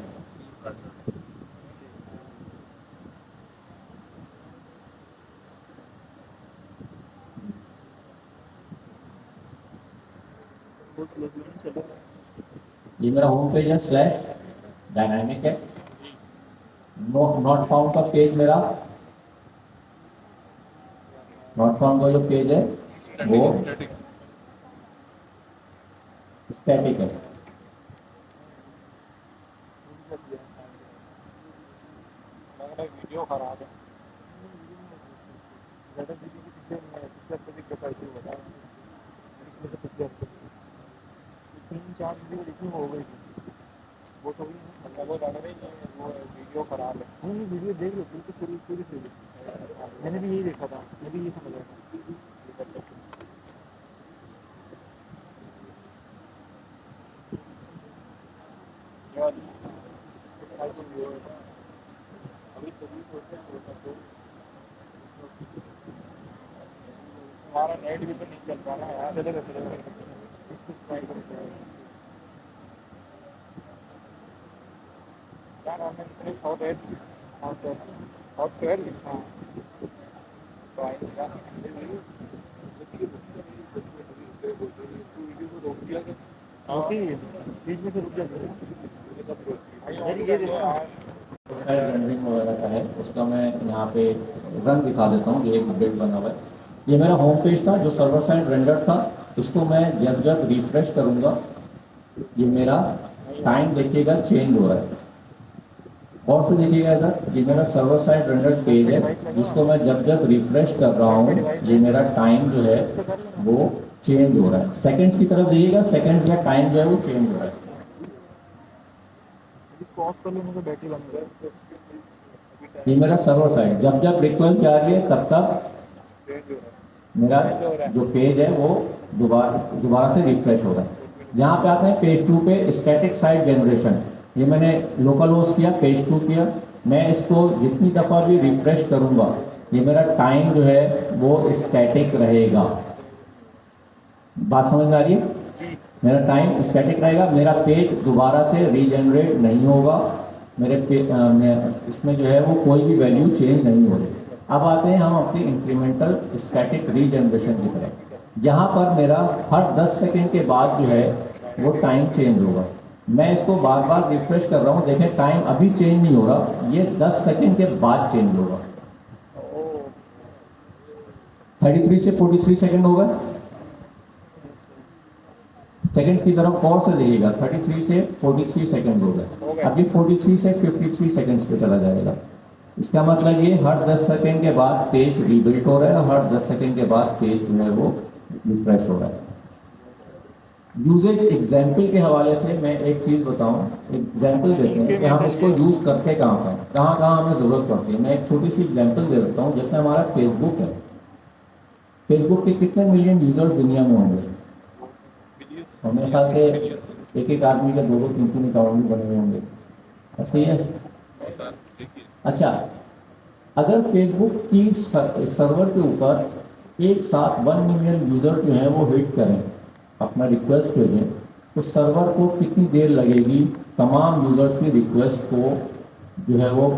ये मेरा होम पेज है, स्लैश डायनामिक है। नॉट फाउंड का पेज मेरा, नॉट फाउंड का जो पेज है वो स्टैटिक है। वीडियो खराब है। ज़्यादा जीबी की पिछले हफ्ते की कैपेसिटी बता रहा हूँ। पिछले हफ्ते 3-4 वीडियो लिखी हो गई थी, वो तो वो ज़्यादा नहीं, वो वीडियो खराब है। नहीं वीडियो देख लो, पूरी पूरी पूरी मैंने भी यही देखा था, मैं भी ये समझ रहा था। हमारा नेट भी तो नहीं चल रहा ना यार। चलेगा यार, हमने इतने सॉफ्टवेयर लिखा तो आई क्या बीच में से रुक रेंडरिंग वगैरह का है, उसका मैं यहाँ पे रन दिखा देता हूँ। ये एक बिल्ड बना हुआ है। ये मेरा होम पेज था जो सर्वर साइड रेंडर था। इसको मैं जब जब रिफ्रेश करूँगा ये मेरा टाइम देखिएगा चेंज हो रहा है। और से देखिएगा इधर, ये मेरा सर्वर साइड रेंडर पेज है जिसको मैं जब जब रिफ्रेश कर रहा हूँ ये मेरा टाइम जो है वो चेंज हो रहा है। सेकंड्स की तरफ जाइएगा, सेकंड्स में टाइम जो है वो चेंज हो रहा है। बैटरी बंद है। ये मेरा सर्वर साइड, जब जब रिक्वेस्ट जा रही है तब तक मेरा जो पेज है वो दोबारा से रिफ्रेश हो रहा है। यहाँ पे आते हैं पेज 2 पे, स्टैटिक साइट जनरेशन। ये मैंने लोकल होस्ट किया, पेज 2 किया। मैं इसको जितनी दफ़ा भी रिफ्रेश करूँगा ये मेरा टाइम जो है वो स्टैटिक रहेगा। बात समझ में आ रही है? मेरा टाइम स्टैटिक रहेगा, मेरा पेज दोबारा से रीजनरेट नहीं होगा, इसमें जो है वो कोई भी वैल्यू चेंज नहीं होगी। अब आते हैं हम अपनी इंक्रीमेंटल स्टैटिक रीजनरेशन की तरफ। यहाँ पर मेरा हर 10 सेकेंड के बाद जो है वो टाइम चेंज होगा। मैं इसको बार बार रिफ्रेश कर रहा हूँ, देखें टाइम अभी चेंज नहीं हो रहा, ये 10 सेकेंड के बाद चेंज होगा। 33 से 43 सेकेंड होगा। सेकेंड्स की तरफ और से देखिएगा, 33 से 43 सेकेंड हो गए। अभी 43 से 53 सेकेंड्स पे चला जाएगा। इसका मतलब ये हर 10 सेकेंड के बाद पेज रीबिल्ट हो रहा है, हर 10 सेकेंड के बाद पेज जो है वो रिफ्रेश हो रहा है। यूजेज एग्जाम्पल के हवाले से मैं एक चीज़ बताऊं, एग्जाम्पल देते हैं कि हम इसको यूज़ करते कहाँ हमें ज़रूरत पड़ती है। मैं एक छोटी सी एग्जाम्पल दे देता हूँ। जैसे हमारा फेसबुक है, फेसबुक के कितने मिलियन यूजर्स दुनिया में होंगे? और मेरे ख्याल से एक आदमी के 2-2, 3-3 अकाउंट भी बने हुए होंगे, ऐसे ही है। अच्छा, अगर फेसबुक की सर्वर के ऊपर एक साथ 1 मिलियन यूज़र जो हैं वो हिट करें, अपना रिक्वेस्ट भेजें, तो सर्वर को कितनी देर लगेगी तमाम यूज़र्स की रिक्वेस्ट को जो है वो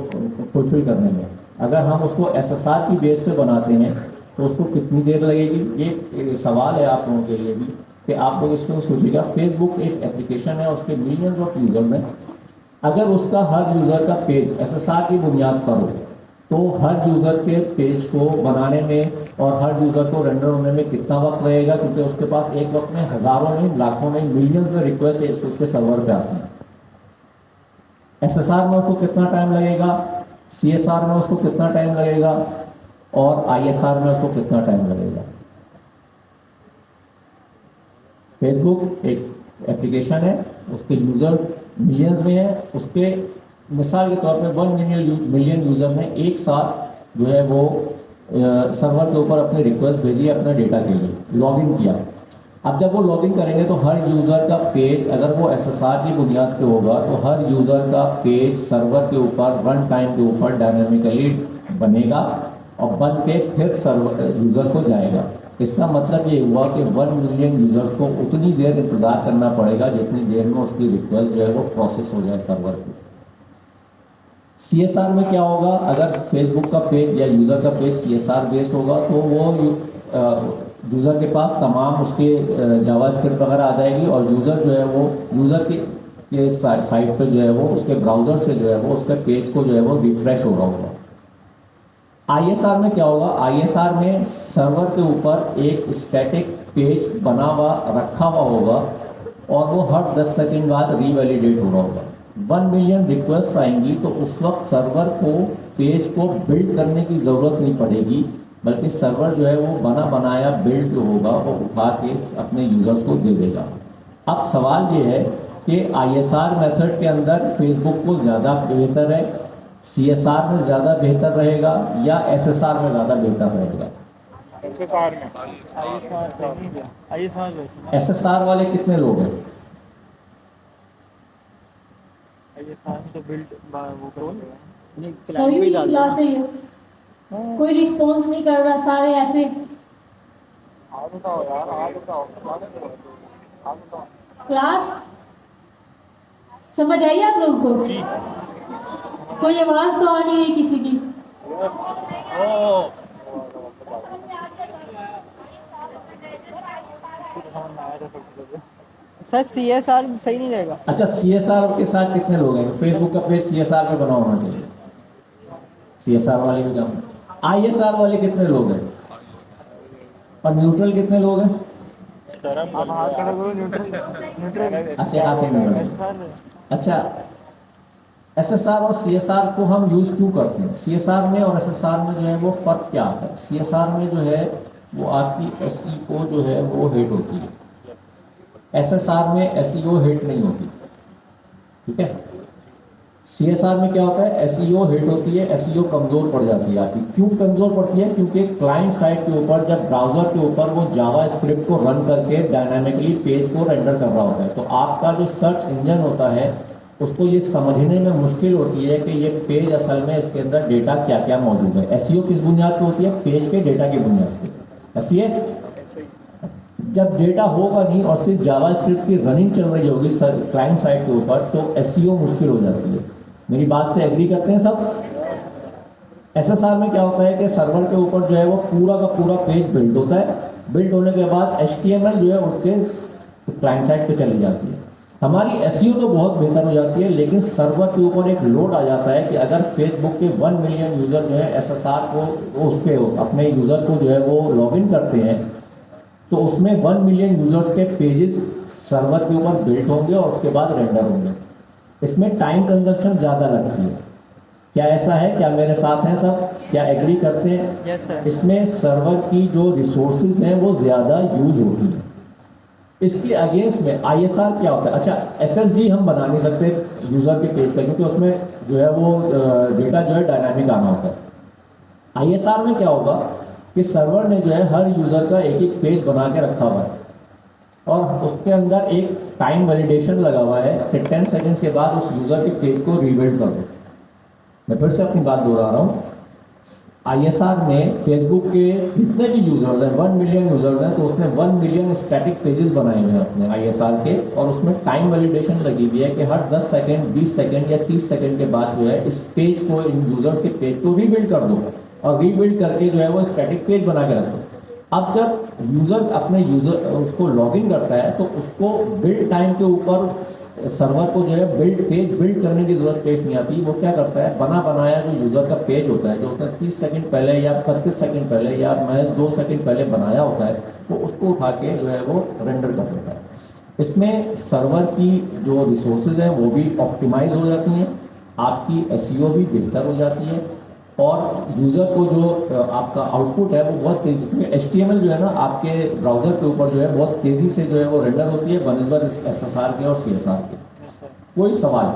फुलफिल करने में? अगर हम उसको SSR की बेस पे बनाते हैं तो उसको कितनी देर लगेगी? ये सवाल है आप लोगों के लिए भी कि आप लोग इसको सोचिएगा। फेसबुक एक एप्लीकेशन है, उसके मिलियंस ऑफ यूज़र हैं। अगर उसका हर यूज़र का पेज SSR की बुनियाद पर हो तो हर यूज़र के पेज को बनाने में और हर यूज़र को रेंडर होने में कितना वक्त लगेगा? क्योंकि उसके पास एक वक्त में हज़ारों नहीं, लाखों नहीं, मिलियंस में रिक्वेस्ट उसके सर्वर पे आती हैं। SSR में उसको कितना टाइम लगेगा, CSR में उसको कितना टाइम लगेगा और ISR में उसको कितना टाइम लगेगा? फेसबुक एक एप्लीकेशन है, उसके यूज़र्स मिलियंस में है। उसके मिसाल के तौर पे 1 मिलियन यूज़र ने एक साथ जो है वो सर्वर के ऊपर अपनी रिक्वेस्ट भेजी अपने डेटा के लिए, लॉगिन किया। अब जब वो लॉगिन करेंगे तो हर यूज़र का पेज, अगर वो SSR की बुनियाद पे होगा तो हर यूज़र का पेज सर्वर के ऊपर रन टाइम के ऊपर डायनामिकली बनेगा और बन के फिर सर्वर यूज़र को जाएगा। इसका मतलब ये हुआ कि 1 मिलियन यूज़र्स को उतनी देर इंतज़ार करना पड़ेगा जितनी देर में उसकी रिक्वेस्ट जो है वो प्रोसेस हो जाए सर्वर पे। CSR में क्या होगा? अगर फेसबुक का पेज या यूज़र का पेज CSR बेस्ड होगा तो वो यूज़र के पास तमाम उसके जावास्क्रिप्ट वगैरह आ जाएगी और यूज़र जो है वो यूज़र के साइट पे जो है वो उसके ब्राउज़र से जो है वो उसके पेज को जो है वो रिफ्रेश हो रहा होगा। ISR में क्या होगा? ISR में सर्वर के ऊपर एक स्टैटिक पेज बना हुआ रखा हुआ होगा और वो हर 10 सेकेंड बाद रीवैलिडेट हो रहा होगा। 1 मिलियन रिक्वेस्ट आएंगी तो उस वक्त सर्वर को पेज को बिल्ड करने की ज़रूरत नहीं पड़ेगी, बल्कि सर्वर जो है वो बना बनाया बिल्ड जो होगा वो उठा के अपने यूज़र्स को दे देगा। अब सवाल ये है कि ISR मेथड के अंदर फेसबुक को ज़्यादा बेहतर है, CSR में ज़्यादा बेहतर रहेगा या SSR में ज़्यादा बेहतर रहेगा? SSR में। SSR वाले कितने लोग हैं? तो बिल्ड वो करोगे नहीं, सभी भी डाल दो। क्लास है ये, कोई रिस्पॉन्स नहीं कर रहा, सारे ऐसे। हाँ बताओ यार, हाँ बताओ, हाँ बताओ। क्लास समझ आई आप लोगों को? कोई आवाज तो आ नहीं रही किसी की। सर CSR सही नहीं रहेगा। अच्छा, CSR के साथ कितने लोग हैं? फेसबुक का पेज CSR पे बना होना चाहिए, CSR वाले भी काम। ISR वाले कितने लोग हैं और न्यूट्रल कितने लोग हैं? अब हाथ खड़ा करो, न्यूट्रल। अच्छा, खासे न्यूट्रल। अच्छा, SSR और CSR को हम यूज़ क्यों करते हैं? CSR में और SSR में जो है वो फ़र्क क्या है? CSR में जो है वो आपकी SEO जो है वो हिट होती है, SSR में SEO हिट नहीं होती। ठीक है, CSR में क्या होता है, SEO हिट होती है, SEO कमज़ोर पड़ जाती है आपकी। क्यों कमज़ोर पड़ती है? क्योंकि क्लाइंट साइड के ऊपर जब ब्राउज़र के ऊपर वो जावा स्क्रिप्ट को रन करके डायनामिकली पेज को रेंडर कर रहा होता है, तो आपका जो सर्च इंजन होता है उसको ये समझने में मुश्किल होती है कि ये पेज असल में इसके अंदर डेटा क्या क्या मौजूद है। SEO किस बुनियाद पर होती है? पेज के डेटा की बुनियाद पर। ऐसी है, जब डेटा होगा नहीं और सिर्फ जावा स्क्रिप्ट की रनिंग चल रही होगी क्लाइंट साइड के ऊपर, तो SEO मुश्किल हो जाती है। मेरी बात से एग्री करते हैं सब? SSR में क्या होता है कि सर्वर के ऊपर जो है वो पूरा का पूरा पेज बिल्ड होता है, बिल्ड होने के बाद HTML जो है उनके क्लाइंट साइड पे चली जाती है। हमारी SEO तो बहुत बेहतर हो जाती है, लेकिन सर्वर के ऊपर एक लोड आ जाता है कि अगर फेसबुक के 1 मिलियन यूज़र जो है SSR को उस पर अपने यूज़र को जो है वो लॉगिन करते हैं, तो उसमें 1 मिलियन यूज़र्स के पेजेस सर्वर के ऊपर बिल्ड होंगे और उसके बाद रेंडर होंगे। इसमें टाइम कंजप्शन ज़्यादा लगती है। क्या ऐसा है? क्या मेरे साथ हैं सब? क्या एग्री करते हैं? Yes sir. इसमें सर्वर की जो रिसोर्सेज हैं वो ज़्यादा यूज़ होती है। इसके अगेंस्ट में ISR क्या होता है? अच्छा, SSG हम बना नहीं सकते यूज़र के पेज का, क्योंकि उसमें जो है वो डेटा जो है डायनामिक आना होता है। ISR में क्या होगा कि सर्वर ने जो है हर यूज़र का एक एक पेज बना के रखा हुआ है और उसके अंदर एक टाइम वैलिडेशन लगा हुआ है कि 10 सेकंड्स के बाद उस यूज़र के पेज को रीबिल्ड कर दो। मैं फिर से अपनी बात दोहरा रहा हूँ, ISR में फेसबुक के जितने भी यूज़र्स हैं, 1 मिलियन यूज़र्स हैं, तो उसने 1 मिलियन स्टैटिक पेजेस बनाए हुए हैं अपने ISR के, और उसमें टाइम वैलिडेशन लगी हुई है कि हर 10 सेकंड, 20 सेकंड या 30 सेकंड के बाद जो है इस पेज को, इन यूज़र्स के पेज को रीबिल्ड कर दो, और रीबिल्ड करके जो है वो स्टैटिक पेज बना के रख दो। अब जब यूज़र अपने यूज़र उसको लॉगिन करता है तो उसको बिल्ड टाइम के ऊपर सर्वर को जो है पेज बिल्ड करने की ज़रूरत पेश नहीं आती। वो क्या करता है, बना बनाया जो यूज़र का पेज होता है, जो उसने 30 सेकंड पहले या 35 सेकंड पहले या मैं 2 सेकंड पहले बनाया होता है, तो उसको उठा के जो है वो रेंडर कर देता है। इसमें सर्वर की जो रिसोर्सेज हैं वो भी ऑप्टिमाइज हो जाती हैं, आपकी SEO भी बेहतर हो जाती है, और यूज़र को जो आपका आउटपुट है वो बहुत तेज़ी, क्योंकि HTML जो है ना आपके ब्राउज़र के ऊपर जो है बहुत तेज़ी से जो है वो रेंडर होती है बनस्बत SSR के और CSR के। कोई सवाल?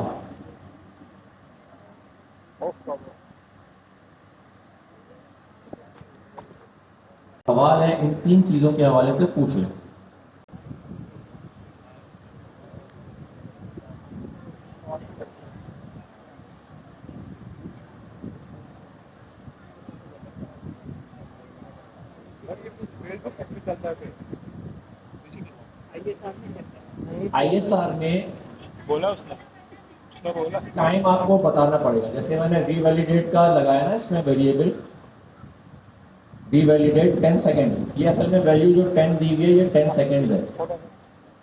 सवाल है इन 3 चीज़ों के हवाले से पूछिए। ISR में बोला उसने बोला टाइम आपको बताना पड़ेगा। जैसे मैंने रीवैलिडेट का लगाया ना, इसमें वेरिएबल रीवैलिडेट 10 सेकेंड्स, ये असल में वैल्यू जो 10 दी गई है ये 10 सेकेंड्स है।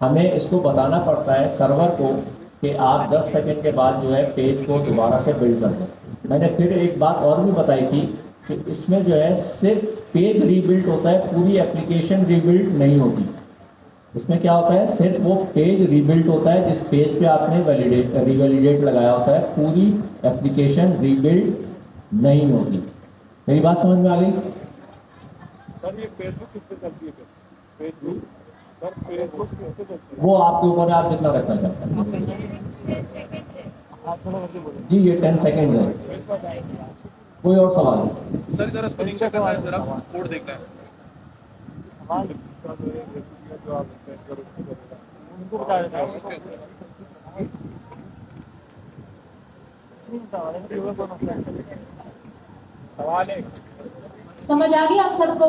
हमें इसको बताना पड़ता है सर्वर को कि आप 10 सेकेंड के बाद जो है पेज को दोबारा से बिल्ड कर दें। मैंने फिर एक बात और भी बताई थी कि इसमें जो है सिर्फ पेज रीबिल्ड होता है, पूरी एप्लीकेशन रीबिल्ड नहीं होती। इसमें क्या होता है, सिर्फ वो पेज रीबिल्ड होता है जिस पेज पे आपने रीवैलिडेट लगाया होता है, पूरी एप्लीकेशन रीबिल्ड नहीं होती। मेरी बात समझ में आ गई? सर ये फेसबुक किस पे चलती है? फेसबुक सर, फेसबुक किस पे चलती है? वो आपके ऊपर है, आप जितना रखना चाहते हैं। जी ये 10 सेकेंड है। कोई और सवाल? सर इधर उसको नीचे करना है, जरा कोड देखना है। जो आप सेंड करो उसको करेगा। उनको बता देना। सवाल है समझ आ गई आप सबको?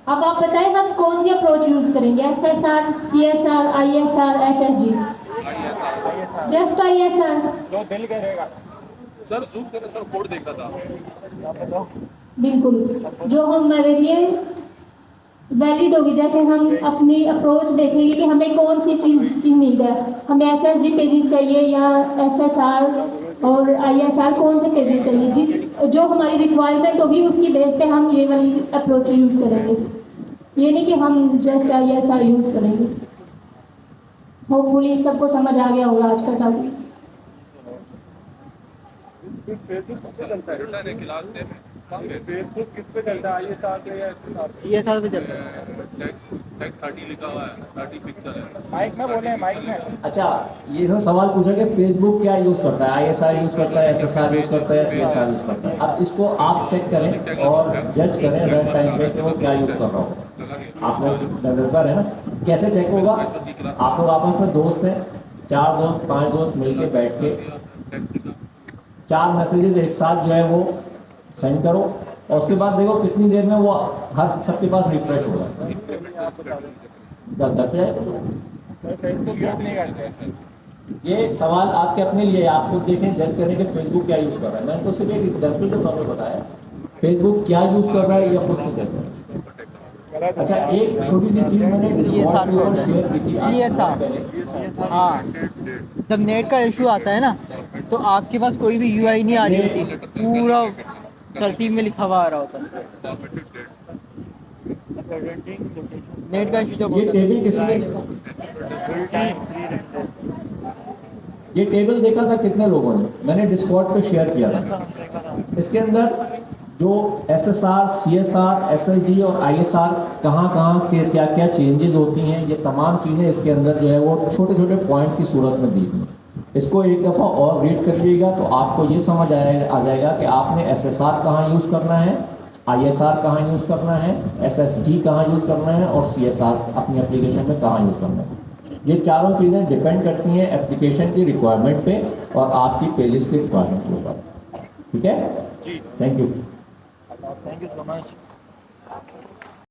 अब आप बताएं हम कौन सी अप्रोच यूज करेंगे, SSR, CSR, ISR, SSG? Just ISR। जो दिल करेगा। सर जूम करें, सर कोड देख रहा था। बिल्कुल, जो हमारे लिए वैलिड होगी। जैसे हम अपनी अप्रोच देखेंगे कि हमें कौन सी चीज़ की नीड है, हमें SSG पेजेस चाहिए या SSR और ISR, कौन से पेजेस चाहिए, जिस जो हमारी रिक्वायरमेंट होगी उसकी बेस पे हम ये वाली अप्रोच यूज़ करेंगे। ये नहीं कि हम जस्ट ISR यूज़ करेंगे। होपफुली सबको समझ आ गया होगा आज का टॉपिक। फेसबुक किस पे चलता है? रिटर्न है क्लास में फेसबुक किस पे चलता है, ISR पे या SSR? CSR पे चल रहा है। टैक्स 30 लिखा हुआ है, 30 पिक्सल है। माइक में बोले, माइक में। अच्छा, ये ना सवाल पूछा कि फेसबुक क्या यूज़ करता है, ISR यूज़ करता है, SSR यूज़ करता है, CSR यूज़ करता है। अब इसको आप चेक करें और जज करें रेड टाइम पे कि वो क्या यूज़ कर रहा हो। आप लोग डेवलपर है ना, कैसे चेक होगा? आप लोग आपस में दोस्त हैं, 4 दोस्त 5 दोस्त मिलके बैठ के 4 मैसेजेस एक साथ जो है वो सेंड करो और उसके बाद देखो कितनी देर में वो हर सबके पास रिफ्रेश हो रहा है। फेसबुक यूज नहीं करते। ये सवाल आपके अपने लिए, आप खुद देखें, जज करें कि फेसबुक क्या यूज़ कर रहा है। मैंने तो सिर्फ एक एग्जाम्पल के तौर पर बताया फेसबुक क्या यूज़ कर रहा है या खुद से कहता है। अच्छा, एक छोटी सी चीज़ मैंने डिस्कॉर्ड पे और शेयर की थी CSR, हाँ, जब नेट का इशू आता है ना तो आपके पास कोई भी UI नहीं आ रही होती, पूरा तरतीब में लिखा हुआ आ रहा होता है। नेट का इशू जब ये होता है टेबल किसी ने देखा? ये टेबल देखा था कितने लोगों ने? मैंने डिस्कॉर्ड पे शेयर किया था। इसके अंदर जो SSR, CSR, SSG और ISR कहाँ के क्या क्या चेंजेस होती हैं, ये तमाम चीज़ें इसके अंदर जो है वो छोटे छोटे पॉइंट्स की सूरत में दी हुई हैं। इसको एक दफ़ा और रीड कर लीजिएगा तो आपको ये समझ आ जाएगा कि आपने SSR कहाँ यूज़ करना है, ISR कहाँ यूज़ करना है, SSG कहाँ यूज़ करना है और CSR अपनी एप्लीकेशन में कहाँ यूज़ करना है। ये चारों चीज़ें डिपेंड करती हैं एप्लीकेशन की रिक्वायरमेंट पे और आपकी पेजेस की रिक्वायरमेंट के ऊपर। ठीक है, जी, thank you. Thank you so much.